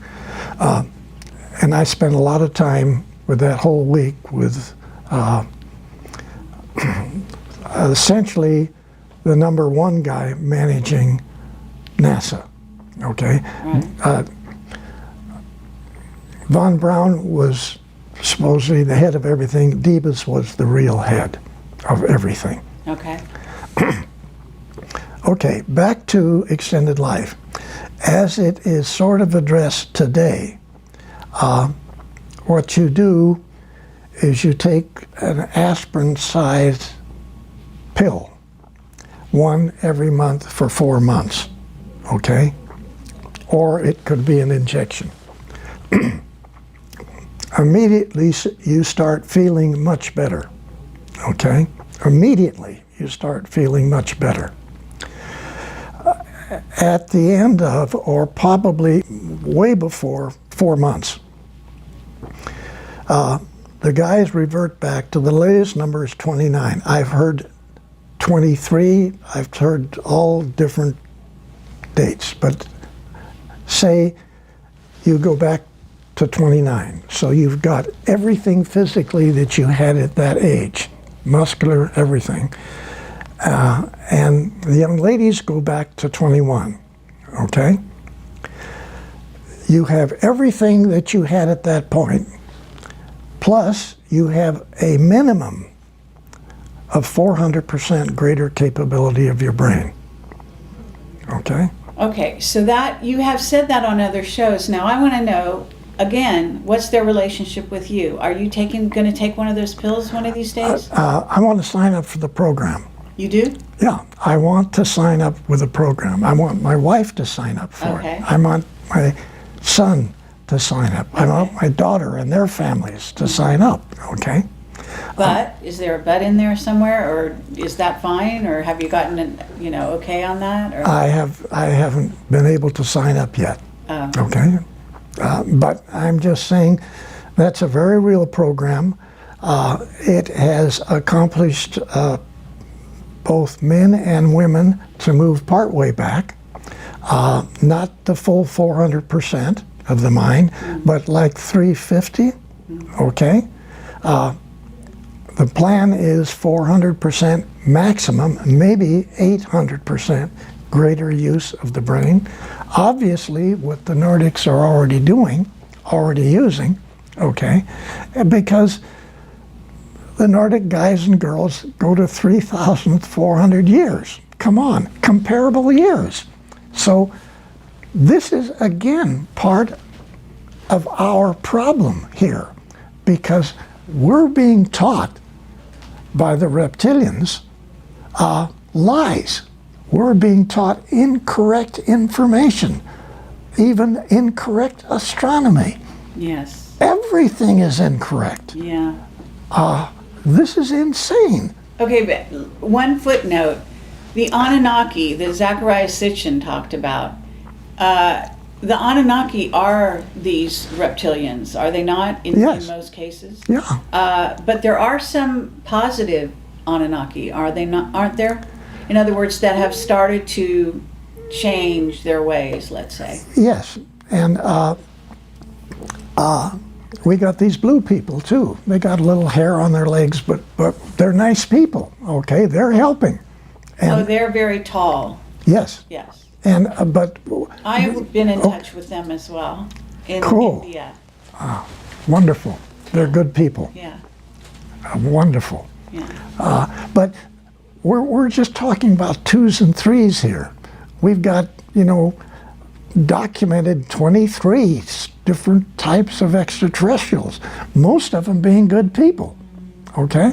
And I spent a lot of time with that whole week with essentially the #1 guy managing NASA. Okay? Right. Von Braun was supposedly the head of everything. Debus was the real head of everything. Okay. Okay, back to extended life. As it is sort of addressed today, what you do is you take an aspirin-sized pill, one every month for 4 months, okay? Or it could be an injection. Immediately you start feeling much better, okay? Immediately you start feeling much better. At the end of, or probably way before 4 months, the guys revert back to the latest number is 29. I've heard 23, I've heard all different dates, but say you go back to 29. So you've got everything physically that you had at that age, muscular, everything. And the young ladies go back to 21, okay? You have everything that you had at that point, plus you have a minimum of 400% greater capability of your brain, okay? Okay, so that you have said that on other shows. Now I want to know, again, what's their relationship with you? Are you going to take one of those pills one of these days? I want to sign up for the program. You do? Yeah, I want to sign up with the program. I want my wife to sign up for Okay. it. I want my son to sign up. I want my daughter and their families to sign up, okay? But is there a but in there somewhere, or is that fine, or have you gotten an, okay on that? Or? I haven't been able to sign up yet, Oh. okay? But I'm just saying that's a very real program. It has accomplished both men and women to move partway back, not the full 400% of the mind, but like 350, okay? The plan is 400% maximum, maybe 800% greater use of the brain. Obviously, what the Nordics are already using, okay, because the Nordic guys and girls go to 3,400 years. Come on, comparable years. So this is, again, part of our problem here, because we're being taught by the reptilians lies. We're being taught incorrect information, even incorrect astronomy. Yes. Everything is incorrect. Yeah. This is insane. Okay, but one footnote. The Anunnaki that Zachariah Sitchin talked about, the Anunnaki are these reptilians, are they not, in Yes. most cases? Yeah. But there are some positive Anunnaki, are they not? Aren't there? In other words, that have started to change their ways, let's say. Yes. And we got these blue people too. They got a little hair on their legs, but they're nice people. Okay, they're helping. Oh, they're very tall. Yes. Yes. And but I've been in touch with them as well in Cool. India. wonderful. They're good people. Yeah. Wonderful. Yeah. But we're just talking about 2s and 3s here. We've got, documented 23 different types of extraterrestrials, most of them being good people, okay?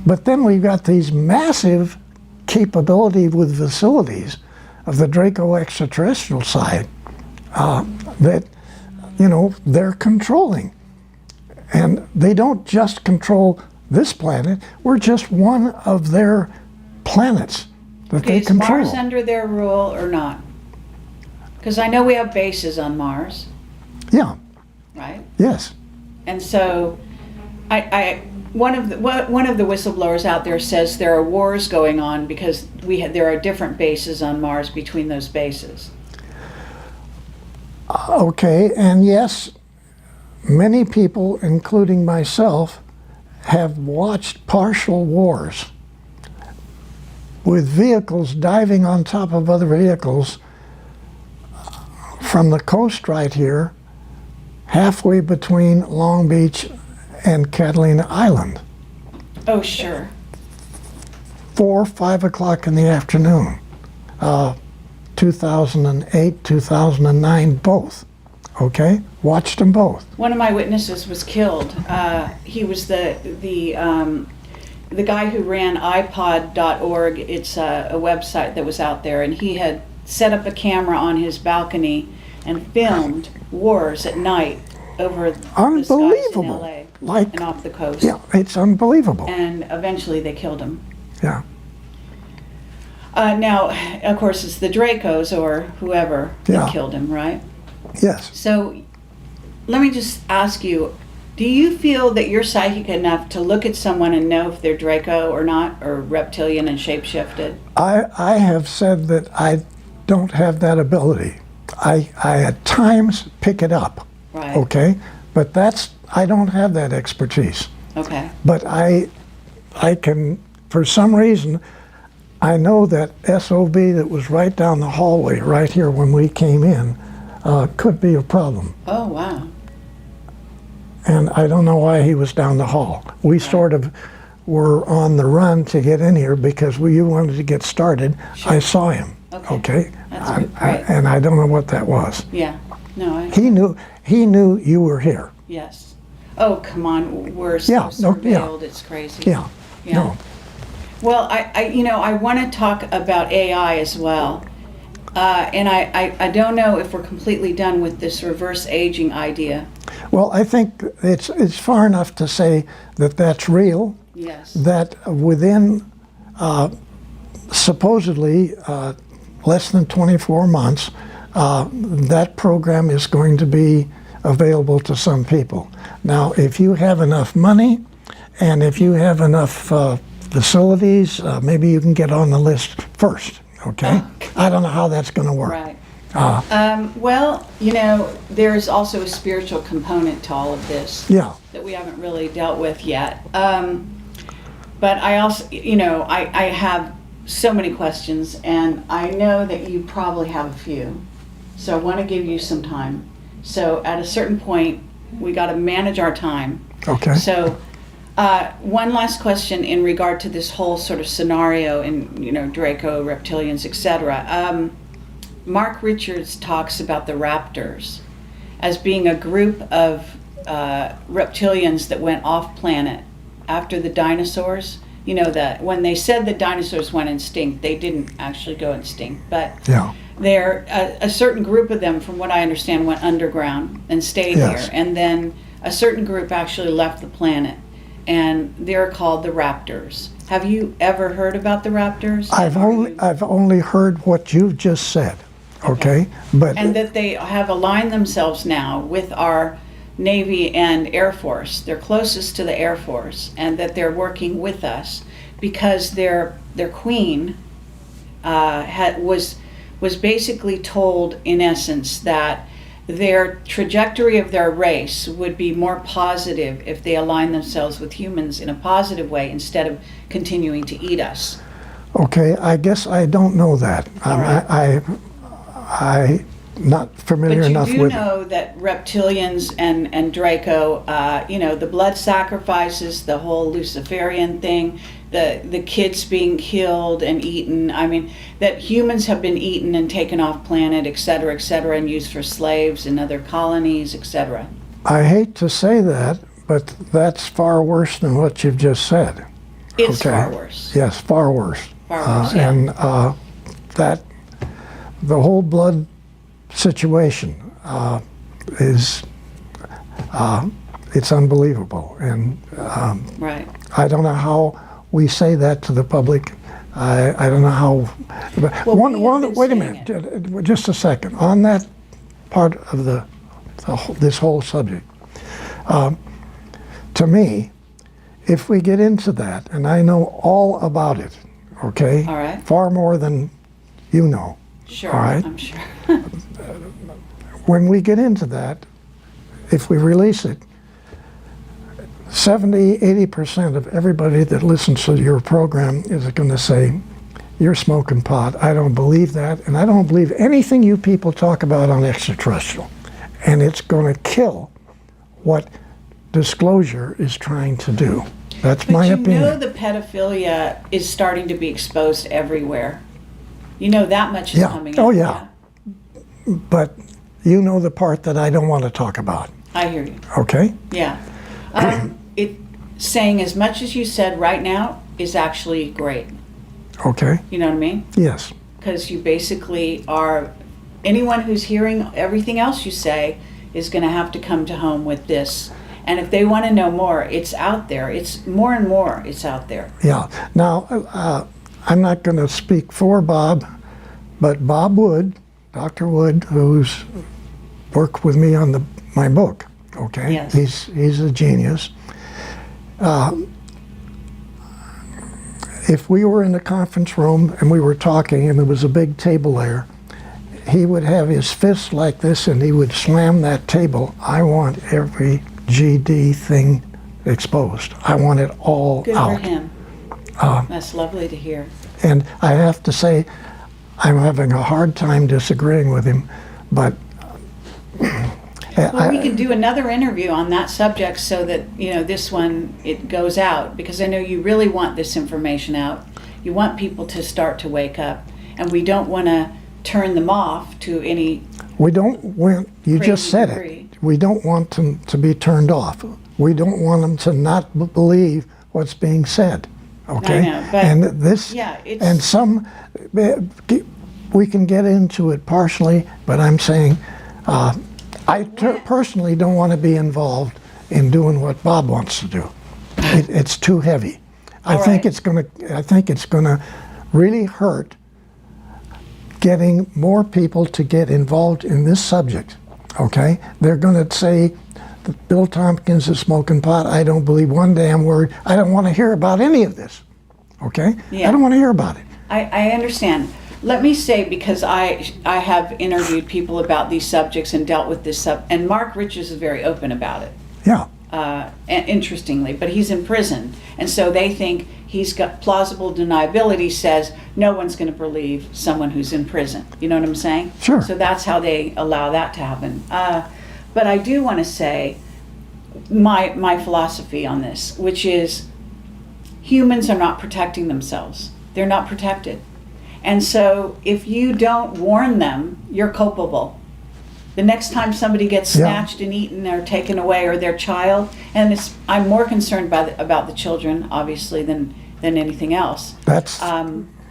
But then we've got these massive capability with facilities of the Draco extraterrestrial side that, they're controlling. And they don't just control this planet, we're just one of their planets that they Is control. Mars under their rule or not? Because I know we have bases on Mars, Yeah, right? yes. And so, one of the whistleblowers out there says there are wars going on because there are different bases on Mars between those bases. Okay, and yes, many people, including myself, have watched partial wars with vehicles diving on top of other vehicles from the coast right here, halfway between Long Beach and Catalina Island, Oh, sure. 4 or 5 o'clock in the afternoon, 2008, 2009, both, okay? Watched them both. One of my witnesses was killed. He was the guy who ran iPod.org. It's a website that was out there, and he had set up a camera on his balcony and filmed wars at night over the skies in Unbelievable. LA Like, and off the coast. yeah, it's unbelievable. And eventually they killed him. Yeah, Now, of course, it's the Dracos or whoever Yeah. that killed him, right? yes. So let me just ask you, do you feel that you're psychic enough to look at someone and know if they're Draco or not, or reptilian and shapeshifted? I have said that I don't have that ability. I at times pick it up, Right. okay? But I don't have that expertise. Okay. But I can, for some reason, I know that SOB that was right down the hallway, right here when we came in, could be a problem. Oh, wow. And I don't know why he was down the hall. We sort of were on the run to get in here because you wanted to get started. Sure. I saw him, Okay. okay? That's great. And I don't know what that was. Yeah. No, He knew you were here. yes. Oh, come on. We're so Yeah, no, yeah. surveilled. It's crazy. Yeah. Yeah. No. Well, I want to talk about AI as well. And I don't know if we're completely done with this reverse aging idea. Well, I think it's far enough to say that that's real, Yes. that within supposedly less than 24 months, that program is going to be available to some people. Now, if you have enough money and if you have enough facilities, maybe you can get on the list first, okay? I don't know how that's going to work. Right. Well, there's also a spiritual component to all of this Yeah, that we haven't really dealt with yet. But I also, I have so many questions, and I know that you probably have a few. So I want to give you some time. So at a certain point, we got to manage our time. okay. So one last question in regard to this whole sort of scenario in, Draco, reptilians, etc. Mark Richards talks about the raptors as being a group of reptilians that went off planet after the dinosaurs. That when they said that dinosaurs went extinct, they didn't actually go extinct, but Yeah, there a certain group of them, from what I understand, went underground and stayed Yes. here, and then a certain group actually left the planet, and they're called the raptors. Have you ever heard about the raptors? I've only heard what you've just said, okay? But And that they have aligned themselves now with our Navy and Air Force. They're closest to the Air Force, and that they're working with us because their queen was basically told, in essence, that their trajectory of their race would be more positive if they align themselves with humans in a positive way instead of continuing to eat us. okay, I guess I don't know that. All right. I not familiar But you enough do with it. know that reptilians and Draco, the blood sacrifices, the whole Luciferian thing, the kids being killed and eaten. I mean, that humans have been eaten and taken off planet, et cetera, and used for slaves in other colonies, etc. I hate to say that, but that's far worse than what you've just said. It's Okay. far worse. Yes, far worse. Far worse, yeah. And that the whole blood situation is it's unbelievable, and Right. I don't know how we say that to the public. I don't know how. But Well, we have been wait a saying minute, just a second. On that part of this whole subject, to me, if we get into that, and I know all about it, okay? All right. Far more than you know. Sure. All right. I'm sure. When we get into that, if we release it, 70–80% of everybody that listens to your program is going to say, "You're smoking pot." I don't believe that, and I don't believe anything you people talk about on extraterrestrial. And it's going to kill what disclosure is trying to do. That's my But you know opinion. the pedophilia is starting to be exposed everywhere. You know that much is Yeah. coming Oh, out. yeah. But you know the part that I don't want to talk about. I hear you. Okay? Yeah. It saying as much as you said right now is actually great. Okay? You know what I mean? Yes. Because you basically are, anyone who's hearing everything else you say is going to have to come to home with this. And if they want to know more, it's out there. It's more and more, it's out there. Yeah. Now, I'm not going to speak for Bob, but Bob Wood, Dr. Wood, who's worked with me on my book, okay? Yes. He's a genius. If we were in the conference room and we were talking and there was a big table there, he would have his fist like this and he would slam that table. I want every GD thing exposed. I want it all Good out. for him. That's lovely to hear. And I have to say, I'm having a hard time disagreeing with him, but Well, we could do another interview on that subject so that, you know, this one, it goes out, because I know you really want this information out. You want people to start to wake up, and we don't want to turn them off to any. we don't want, you just Crazy said degree. it, we don't want them to be turned off. We don't want them to not believe what's being said, okay? I know, but and this, yeah, it's- and some, we can get into it partially, but I'm saying, I personally don't want to be involved in doing what Bob wants to do. It's too heavy. I All think right. I think it's gonna really hurt getting more people to get involved in this subject. Okay, they're gonna say that Bill Tompkins is smoking pot. I don't believe one damn word. I don't want to hear about any of this. Okay, Yeah. I don't want to hear about it. I understand. Let me say, because I have interviewed people about these subjects and dealt with this and Mark Richards is very open about it. Yeah, And interestingly, but he's in prison, and so they think he's got plausible deniability, says no one's going to believe someone who's in prison. You know what I'm saying? Sure. So that's how they allow that to happen. But I do want to say my philosophy on this, which is humans are not protecting themselves. They're not protected. And so if you don't warn them, you're culpable. The next time somebody gets Yeah. snatched and eaten or taken away, or their child, and I'm more concerned about the children, obviously, than anything else. that's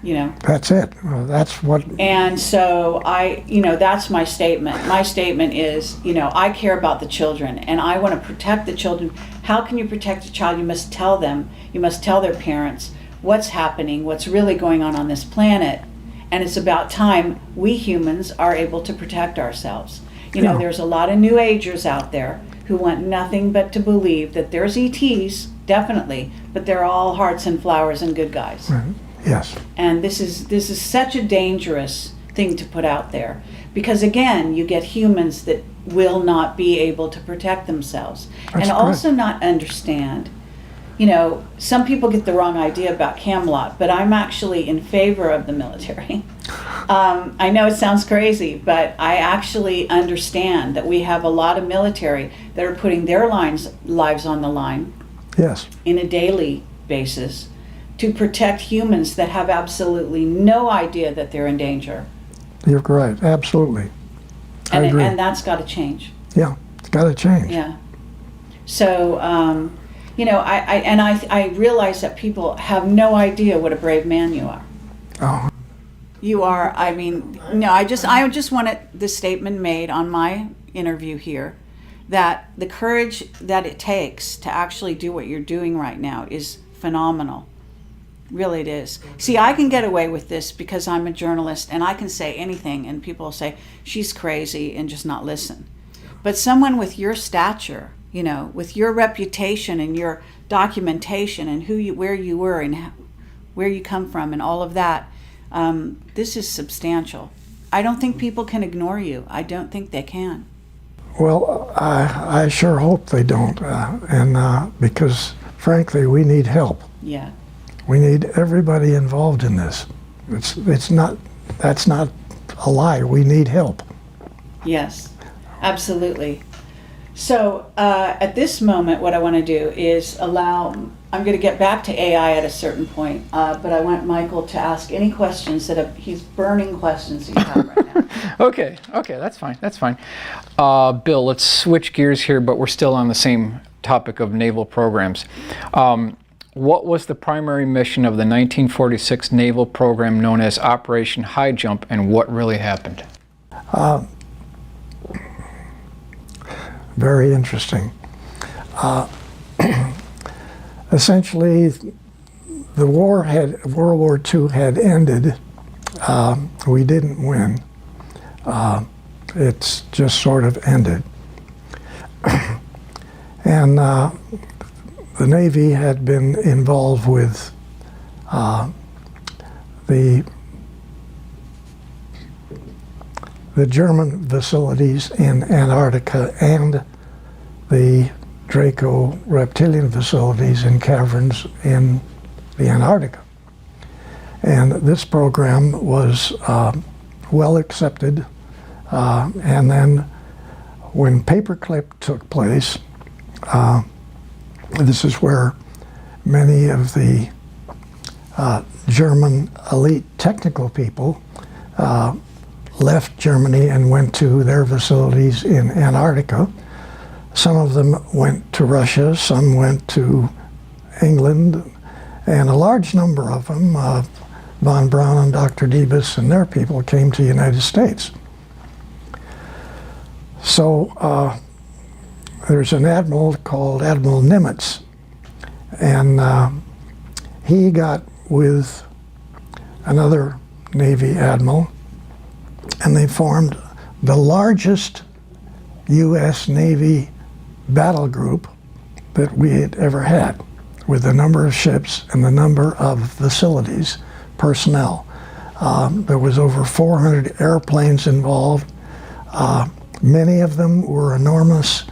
You know, that's it. That's what. and so that's my statement. My statement is, I care about the children and I want to protect the children. How can you protect a child? You must tell them, you must tell their parents what's happening, what's really going on this planet. And it's about time we humans are able to protect ourselves. Yeah. There's a lot of New Agers out there who want nothing but to believe that there's ETs, definitely, but they're all hearts and flowers and good guys. Yes. And this is such a dangerous thing to put out there, because again, you get humans that will not be able to protect themselves. That's And also not understand, some people get the wrong idea about Camelot, but I'm actually in favor of the military. I know it sounds crazy, but I actually understand that we have a lot of military that are putting their lives on the line Yes. in a daily basis to protect humans that have absolutely no idea that they're in danger. You're right. Absolutely. I agree. And that's got to change. Yeah. It's got to change. Yeah. So, I realize that people have no idea what a brave man you are. Oh. You are, I just wanted this statement made on my interview here, that the courage that it takes to actually do what you're doing right now is phenomenal. Really it is. See, I can get away with this because I'm a journalist and I can say anything and people will say, she's crazy, and just not listen. But someone with your stature, with your reputation and your documentation and where you were and where you come from and all of that, this is substantial. I don't think people can ignore you. I don't think they can. Well, I sure hope they don't, because frankly, we need help. Yeah. We need everybody involved in this. That's not a lie. We need help. Yes, absolutely. So at this moment, what I want to do is allow I'm going to get back to AI at a certain point, but I want Michael to ask any questions he's burning questions that you have right now. Okay, that's fine, that's fine. Bill, let's switch gears here, but we're still on the same topic of naval programs. What was the primary mission of the 1946 naval program known as Operation High Jump, and what really happened? Very interesting. Essentially, the World War II had ended. We didn't win. It's just sort of ended. And the Navy had been involved with the German facilities in Antarctica and the Draco reptilian facilities in caverns in the Antarctica. And this program was well accepted. And then when Paperclip took place, this is where many of the German elite technical people left Germany and went to their facilities in Antarctica. Some of them went to Russia, some went to England, and a large number of them, von Braun and Dr. Debus and their people, came to the United States. So there's an admiral called Admiral Nimitz, and he got with another Navy admiral, and they formed the largest U.S. Navy battle group that we had ever had, with the number of ships and the number of facilities, personnel. There was over 400 airplanes involved. Many of them were enormous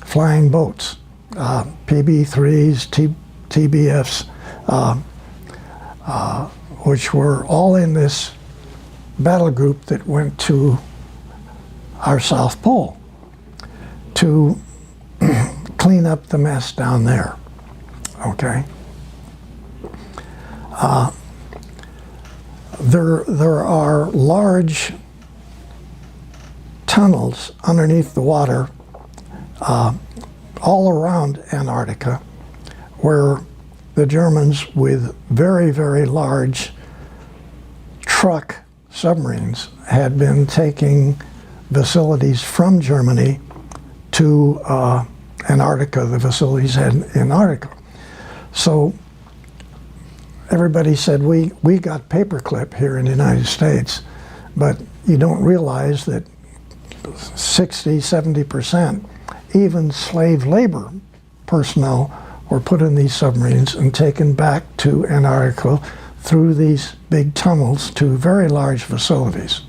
flying boats, PB-3s, TBFs, which were all in this battle group that went to our South Pole to clean up the mess down there, okay? There are large tunnels underneath the water all around Antarctica where the Germans, with very, very large truck submarines, had been taking facilities from Germany to Antarctica, the facilities in Antarctica. So everybody said, we got Paperclip here in the United States, but you don't realize that 60–70%, even slave labor personnel, were put in these submarines and taken back to Antarctica through these big tunnels to very large facilities.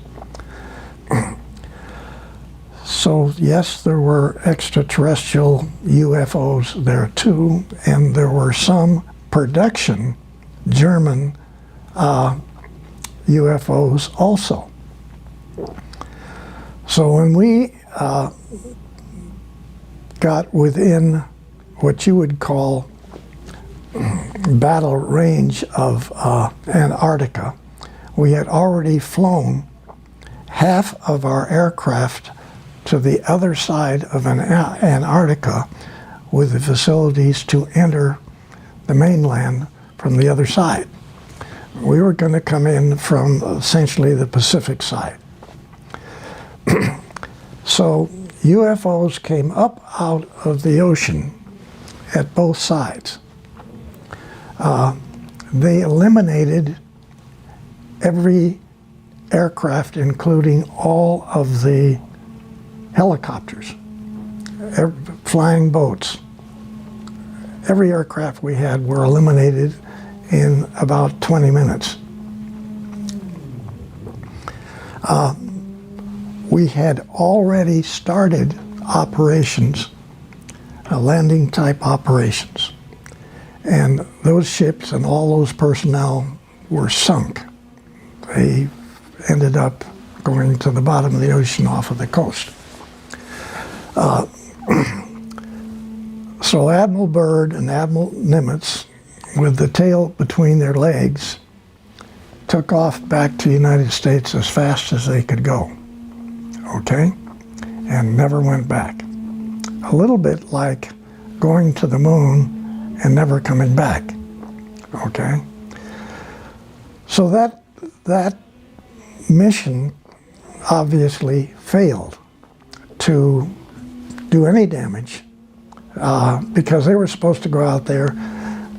So yes, there were extraterrestrial UFOs there too, and there were some production German UFOs also. So when we got within what you would call battle range of Antarctica, we had already flown half of our aircraft to the other side of Antarctica with the facilities to enter the mainland from the other side. We were going to come in from essentially the Pacific side. So UFOs came up out of the ocean at both sides. They eliminated every aircraft, including all of the helicopters, flying boats. Every aircraft we had were eliminated in about 20 minutes. We had already started operations, landing type operations. And those ships and all those personnel were sunk. They ended up going to the bottom of the ocean off of the coast. So Admiral Byrd and Admiral Nimitz, with the tail between their legs, took off back to the United States as fast as they could go, okay? And never went back. A little bit like going to the moon and never coming back, okay? So that mission obviously failed to do any damage because they were supposed to go out there,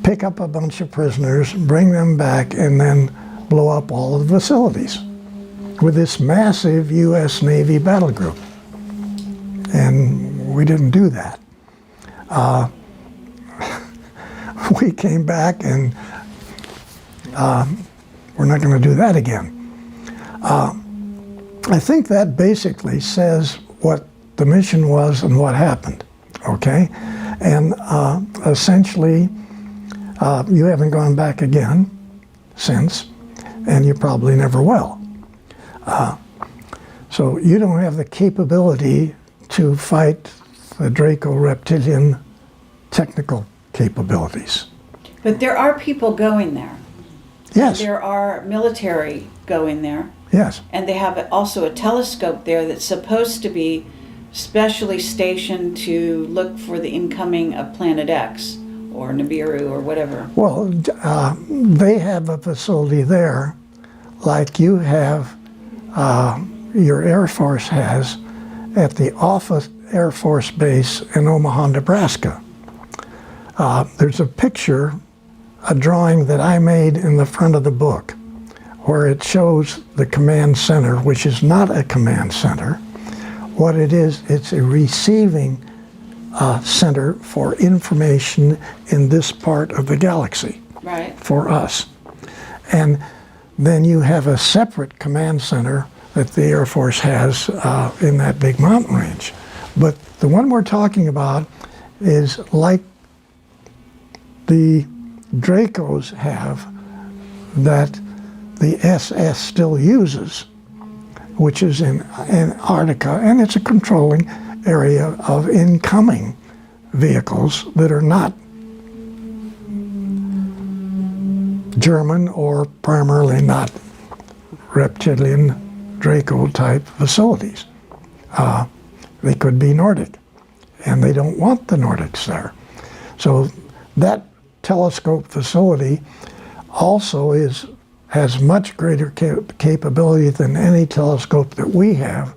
pick up a bunch of prisoners, bring them back, and then blow up all of the facilities with this massive U.S. Navy battle group. And we didn't do that. We came back and we're not going to do that again. I think that basically says what the mission was and what happened, okay? And essentially, you haven't gone back again since, and you probably never will. So you don't have the capability to fight the Draco reptilian technical capabilities. But there are people going there. Yes. There are military going there. Yes. And they have also a telescope there that's supposed to be specially stationed to look for the incoming of Planet X or Nibiru or whatever. Well, they have a facility there like you have, your Air Force has at the Offutt Air Force Base in Omaha, Nebraska. There's a picture, a drawing that I made in the front of the book where it shows the command center, which is not a command center. What it is, it's a receiving center for information in this part of the galaxy. Right. For us. And then you have a separate command center that the Air Force has in that big mountain range. But the one we're talking about is like the Dracos have that the SS still uses, which is in Antarctica, and it's a controlling area of incoming vehicles that are not German or primarily not reptilian Draco type facilities. They could be Nordic, and they don't want the Nordics there. So that telescope facility also has much greater capability than any telescope that we have,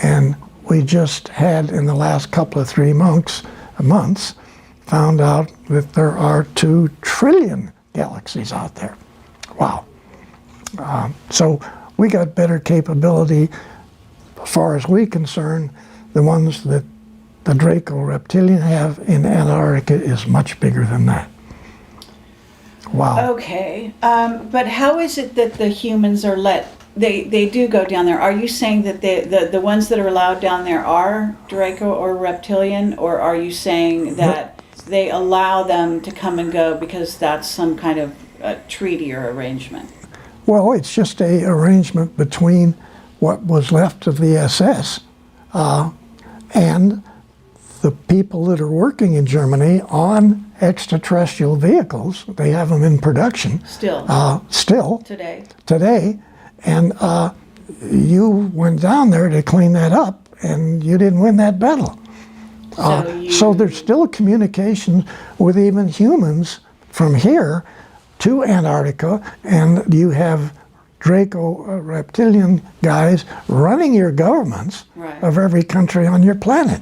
and we just had in the last couple of 3 months found out that there are 2 trillion galaxies out there. Wow. So we got better capability as far as we're concerned. The ones that the Draco reptilian have in Antarctica is much bigger than that. Wow. Okay, but how is it that the humans are they do go down there? Are you saying that the ones that are allowed down there are Draco or reptilian, or are you saying that they allow them to come and go because that's some kind of treaty or arrangement? Well, it's just a arrangement between what was left of the SS and the people that are working in Germany on extraterrestrial vehicles. They have them in production. Still. Today. And you went down there to clean that up, and you didn't win that battle. So there's still communication with even humans from here to Antarctica, and you have Draco reptilian guys running your governments of every country on your planet.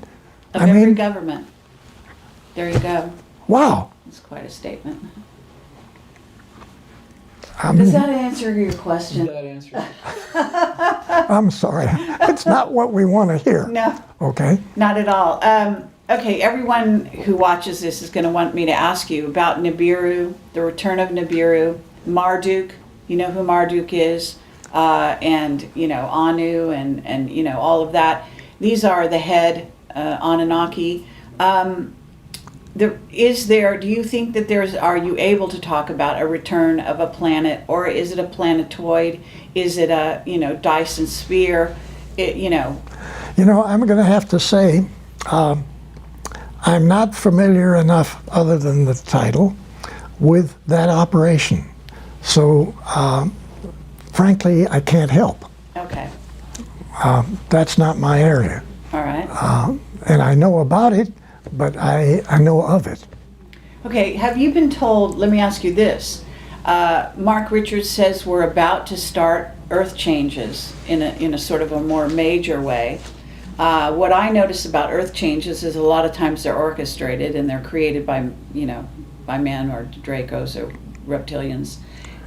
Every government. There you go. Wow. That's quite a statement. Does that answer your question? That answer. I'm sorry. It's not what we want to hear. No. Okay. Not at all. Okay, everyone who watches this is going to want me to ask you about Nibiru, the return of Nibiru, Marduk. You know who Marduk is, and Anu, and all of that. These are the head Anunnaki. Do you think that are you able to talk about a return of a planet, or is it a planetoid? Is it a Dyson sphere? I'm going to have to say, I'm not familiar enough, other than the title, with that operation. So, frankly, I can't help. Okay. That's not my area. All right. And I know about it, but I know of it. Okay, have you been told, let me ask you this. Mark Richards says we're about to start earth changes in a sort of a more major way. What I notice about earth changes is a lot of times they're orchestrated and they're created by, by men or Dracos or reptilians.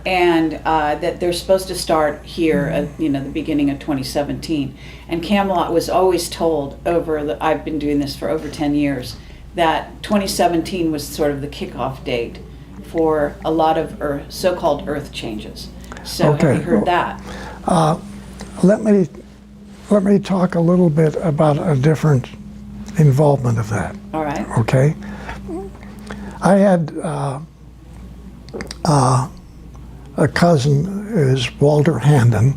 And that they're supposed to start here at, the beginning of 2017. And Camelot was always told I've been doing this for over 10 years, that 2017 was sort of the kickoff date for a lot of so-called earth changes. So Okay. have you heard that? Let me talk a little bit about a different involvement of that. All right. Okay. I had a cousin is Walter Handon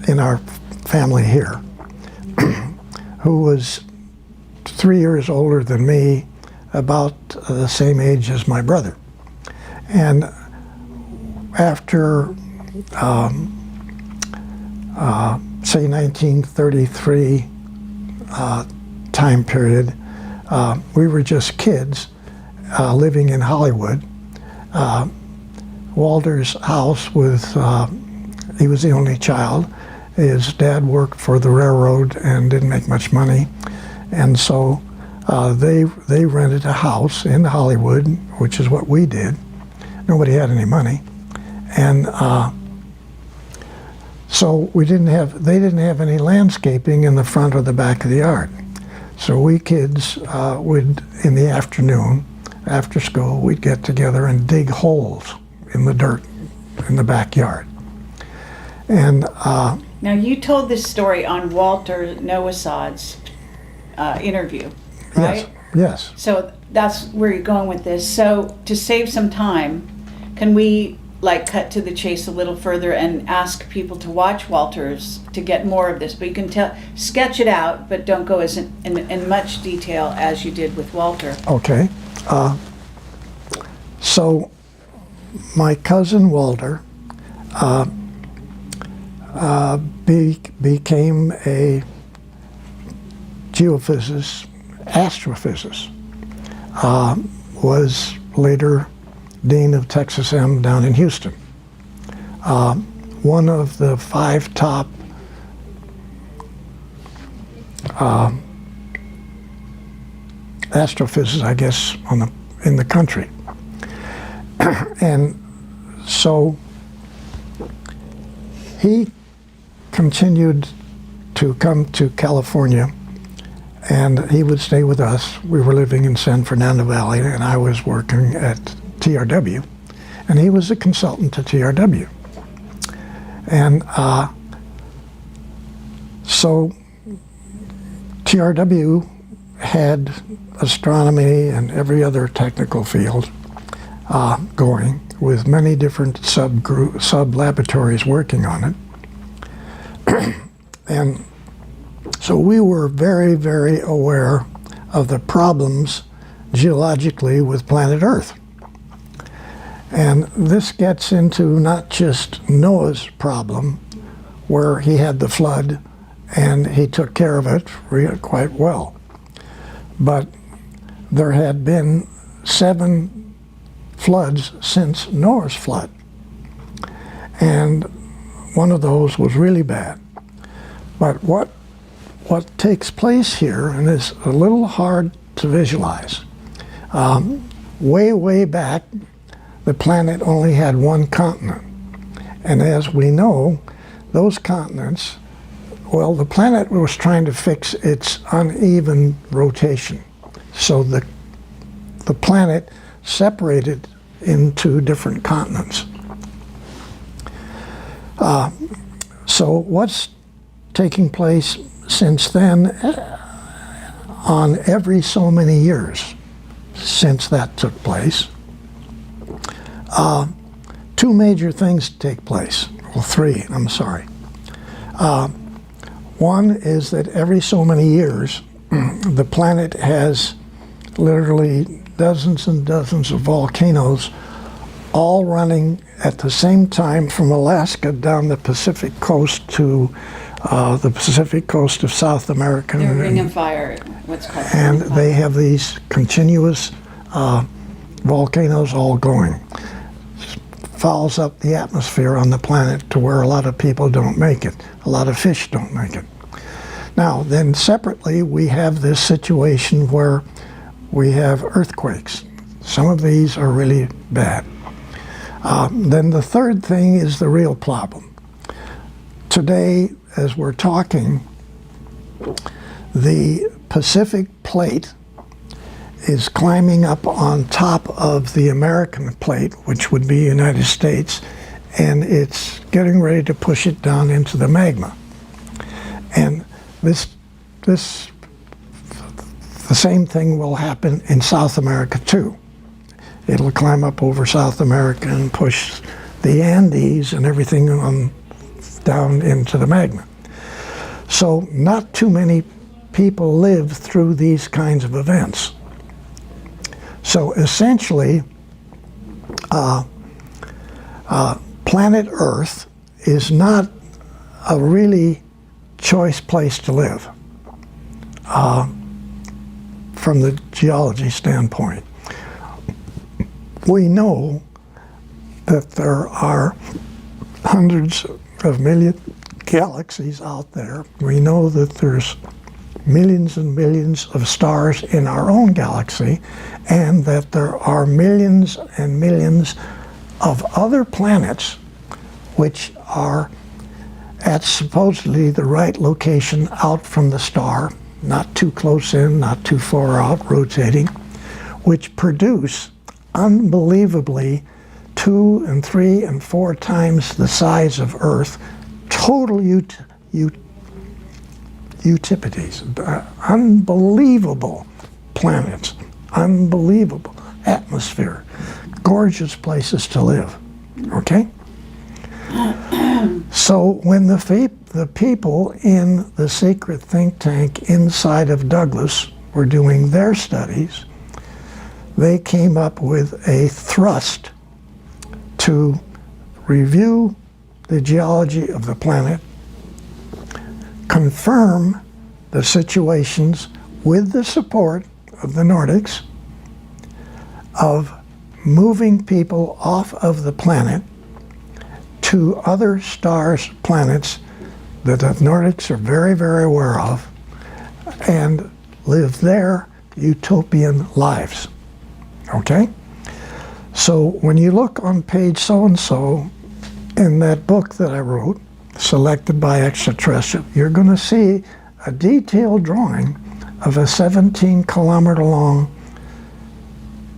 in our family here, who was 3 years older than me, about the same age as my brother. And after, say, 1933 time period, we were just kids living in Hollywood. Walter's house was, he was the only child. His dad worked for the railroad and didn't make much money. And so they rented a house in Hollywood, which is what we did. Nobody had any money. And so they didn't have any landscaping in the front or the back of the yard. So we kids would, in the afternoon, after school, we'd get together and dig holes in the dirt in the backyard. And Now you told this story on Walter Nowasad's interview, right? Yes. So that's where you're going with this. So to save some time, can we cut to the chase a little further and ask people to watch Walter's to get more of this? But you can sketch it out, but don't go as in much detail as you did with Walter. Okay. So my cousin Walter became a geophysicist, astrophysicist, was later dean of Texas M down in Houston. One of the 5 top astrophysicists, I guess, in the country. And so he continued to come to California, and he would stay with us. We were living in San Fernando Valley, and I was working at TRW, and he was a consultant to TRW. And so TRW had astronomy and every other technical field going, with many different sub-laboratories working on it. And so we were very, very aware of the problems geologically with planet Earth. And this gets into not just Noah's problem, where he had the flood and he took care of it quite well, but there had been 7 floods since Noah's flood. And one of those was really bad. But what takes place here, and is a little hard to visualize, way back, the planet only had one continent. And as we know, those continents, well, the planet was trying to fix its uneven rotation. So the planet separated into different continents. So what's taking place since then, on every so many years since that took place, 2 major things take place. Well, 3, I'm sorry. One is that every so many years, the planet has literally dozens and dozens of volcanoes all running at the same time from Alaska down the Pacific coast to the Pacific coast of South America. They're Ring of Fire, what's called. And they have these continuous volcanoes all going. Fouls up the atmosphere on the planet to where a lot of people don't make it. A lot of fish don't make it. Now, then separately, we have this situation where we have earthquakes. Some of these are really bad. Then the third thing is the real problem. Today, as we're talking, the Pacific plate is climbing up on top of the American plate, which would be United States, and it's getting ready to push it down into the magma. And the same thing will happen in South America too. It'll climb up over South America and push the Andes and everything on down into the magma. So not too many people live through these kinds of events. So essentially, planet Earth is not a really choice place to live from the geology standpoint. We know that there are hundreds of million galaxies out there. We know that there's millions and millions of stars in our own galaxy, and that there are millions and millions of other planets which are at supposedly the right location out from the star, not too close in, not too far out, rotating, which produce unbelievably 2 and 3 and 4 times the size of Earth, total Eutippides, unbelievable planets, unbelievable atmosphere, gorgeous places to live, okay? So when the people in the secret think tank inside of Douglas were doing their studies, they came up with a thrust to review the geology of the planet, confirm the situations with the support of the Nordics of moving people off of the planet to other stars, planets that the Nordics are very, very aware of, and live their utopian lives. Okay? So when you look on page so-and-so in that book that I wrote, Selected by Extraterrestrial, you're going to see a detailed drawing of a 17-kilometer long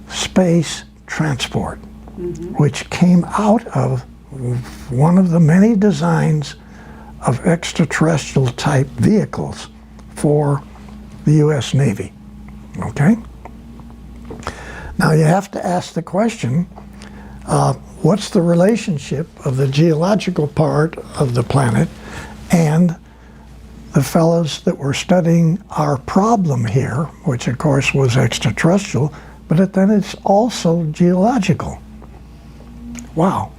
space transport, which came out of one of the many designs of extraterrestrial type vehicles for the U.S. Navy. Okay? Now you have to ask the question, what's the relationship of the geological part of the planet and the fellows that were studying our problem here, which of course was extraterrestrial, but then it's also geological. Wow.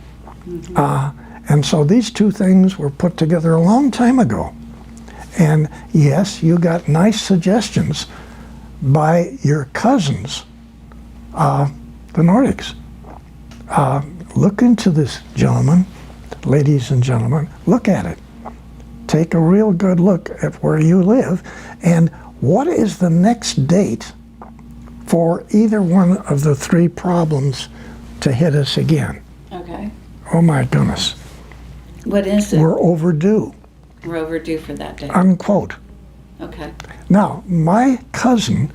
And so these two things were put together a long time ago. And yes, you got nice suggestions by your cousins, the Nordics. Look into this, gentlemen, ladies and gentlemen, look at it. Take a real good look at where you live, and what is the next date for either one of the 3 problems to hit us again? Okay. Oh my goodness. What is it? We're overdue. We're overdue for that day. Unquote. Okay. Now, my cousin,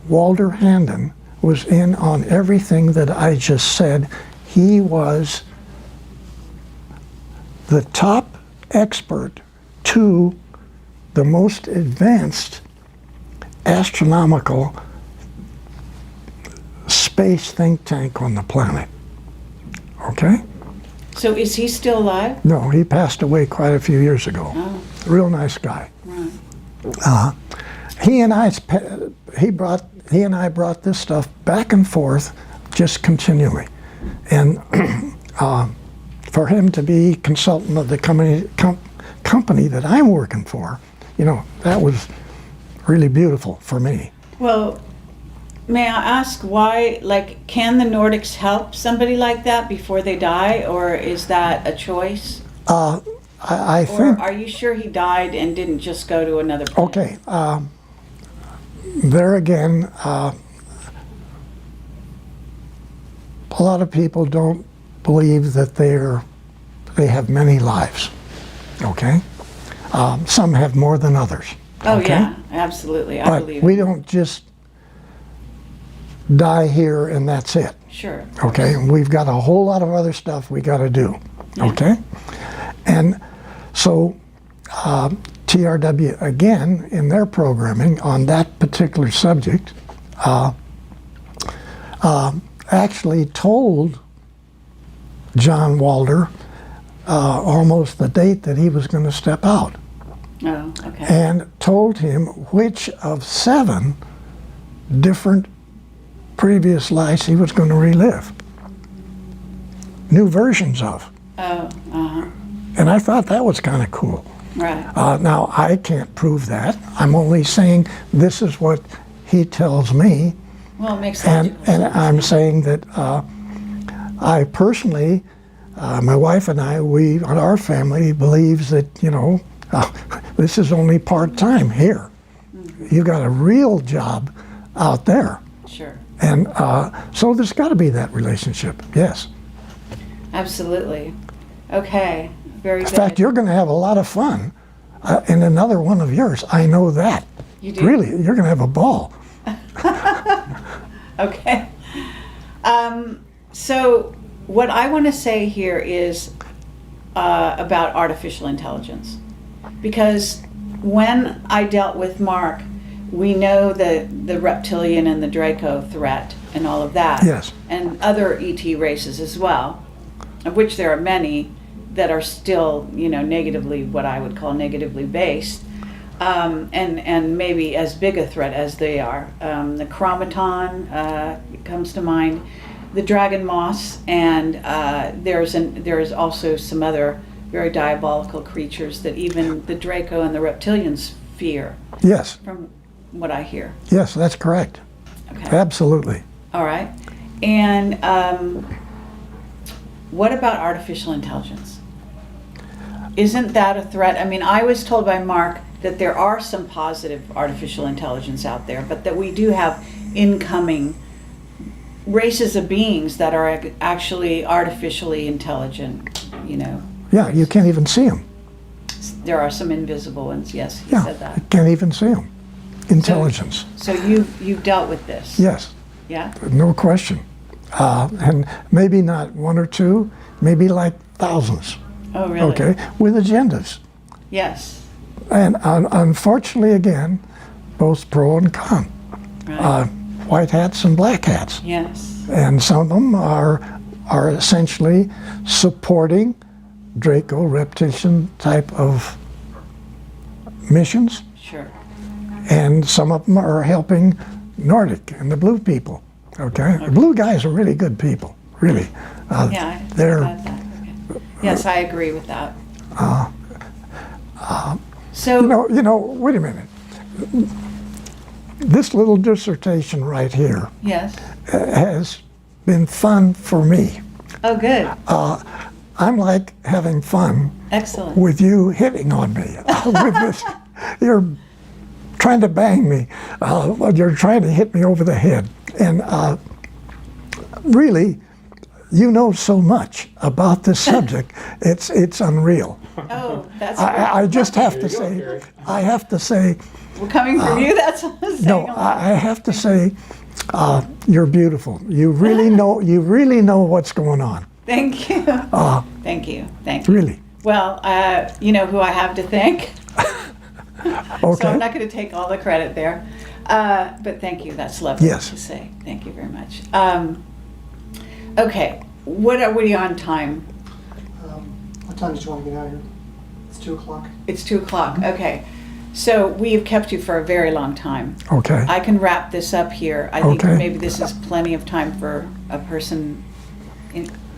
Walter Handon, was in on everything that I just said. He was the top expert to the most advanced astronomical space think tank on the planet. Okay? So is he still alive? No, he passed away quite a few years ago. Oh, Real nice guy. right. he and I brought this stuff back and forth just continually, and for him to be consultant of the company that I'm working for, that was really beautiful for me. Well, may I ask why, can the Nordics help somebody like that before they die, or is that a choice? I Or think. are you sure he died and didn't just go to another planet? Okay. There again, a lot of people don't believe that they have many lives. Okay. Some have more than others. Oh, okay? yeah, absolutely. I But believe we it. don't just die here and that's it. Sure. Okay, and we've got a whole lot of other stuff we got to do. Okay, and so TRW again in their programming on that particular subject actually told John Walder almost the date that he was going to step out, Oh, okay. and told him which of 7 different previous lives he was going to relive. New versions of. Oh, uh-huh. And I thought that was kind of cool. Right. Now, I can't prove that. I'm only saying this is what he tells me. Well, it makes And, logical and sense. I'm saying that I personally, my wife and I, our family believes that, this is only part-time here. You've got a real job out there. Sure. And so there's got to be that relationship, yes. Absolutely. Okay. Very good. In fact, you're going to have a lot of fun in another one of yours. I know that. You do? Really, you're going to have a ball. Okay. So what I want to say here is about artificial intelligence. Because when I dealt with Mark, we know the reptilian and the Draco threat and all of that. Yes. And other ET races as well, of which there are many that are still, negatively, what I would call negatively based. And maybe as big a threat as they are. The chromaton comes to mind, the dragon moss, and there's also some other very diabolical creatures that even the Draco and the reptilians fear, Yes, from what I hear. yes, that's correct. Okay. Absolutely. All right. And what about artificial intelligence? Isn't that a threat? I mean, I was told by Mark that there are some positive artificial intelligence out there, but that we do have incoming races of beings that are actually artificially intelligent, Yeah, you can't even see them. There are some invisible ones, yes, he Yeah, said that. you can't even see them. Intelligence. So you've dealt with this? Yes, Yeah? no question. And maybe not 1 or 2, maybe like thousands. Oh, really? Okay, with agendas. Yes. And unfortunately, again, both pro and con. Right. White hats and black hats. Yes. And some of them are essentially supporting Draco reptilian type of missions, Sure. and some of them are helping Nordic and the blue people. Okay, the blue guys are really good people, really. Yeah, they're I that. Okay. Yes, I agree with that. So, wait a minute. This little dissertation right here yes. has been fun for me. Oh, good. I'm like having fun Excellent. with you hitting on me. With this, you're trying to bang me. You're trying to hit me over the head. And really, you know so much about this subject. It's unreal. Oh, that's I just have to say, I have to say, Well, coming from you, that's what I'm saying. no, I have to say, you're beautiful. You really know what's going on. Thank you. Thank you. Thank you. Really. Well, you know who I have to thank. So Okay. I'm not going to take all the credit there. But thank you. That's lovely Yes. to say. Thank you very much. Okay. What are we on time? What time did you want to get out of here? It's 2 o'clock. It's 2 o'clock. Okay. So we have kept you for a very long time. Okay. I can wrap this up here. I think Okay. maybe this is plenty of time for a person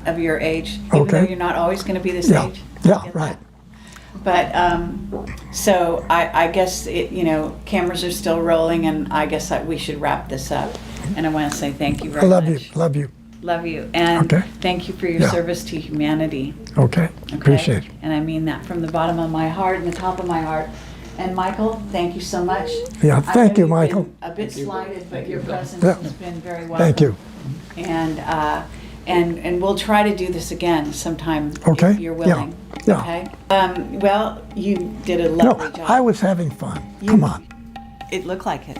of your age, even though Okay. you're not always going to be this Yeah. age. Yeah, I get right. that. But so I guess cameras are still rolling, and I guess we should wrap this up. And I want to say thank you I very love much. you. Love you. Love you, and Okay. thank you for your Yeah. service to humanity. Okay. Okay? Appreciate it. And I mean that from the bottom of my heart and the top of my heart. And Michael, thank you so much. Yeah, I thank know you, you've been Michael. a bit slighted, but your presence Yeah. has been very welcome. Thank you. And we'll try to do this again sometime Okay. if you're Yeah. willing. Yeah. Okay. Well, you did a No, lovely job. I was having fun. Come on. It looked like it.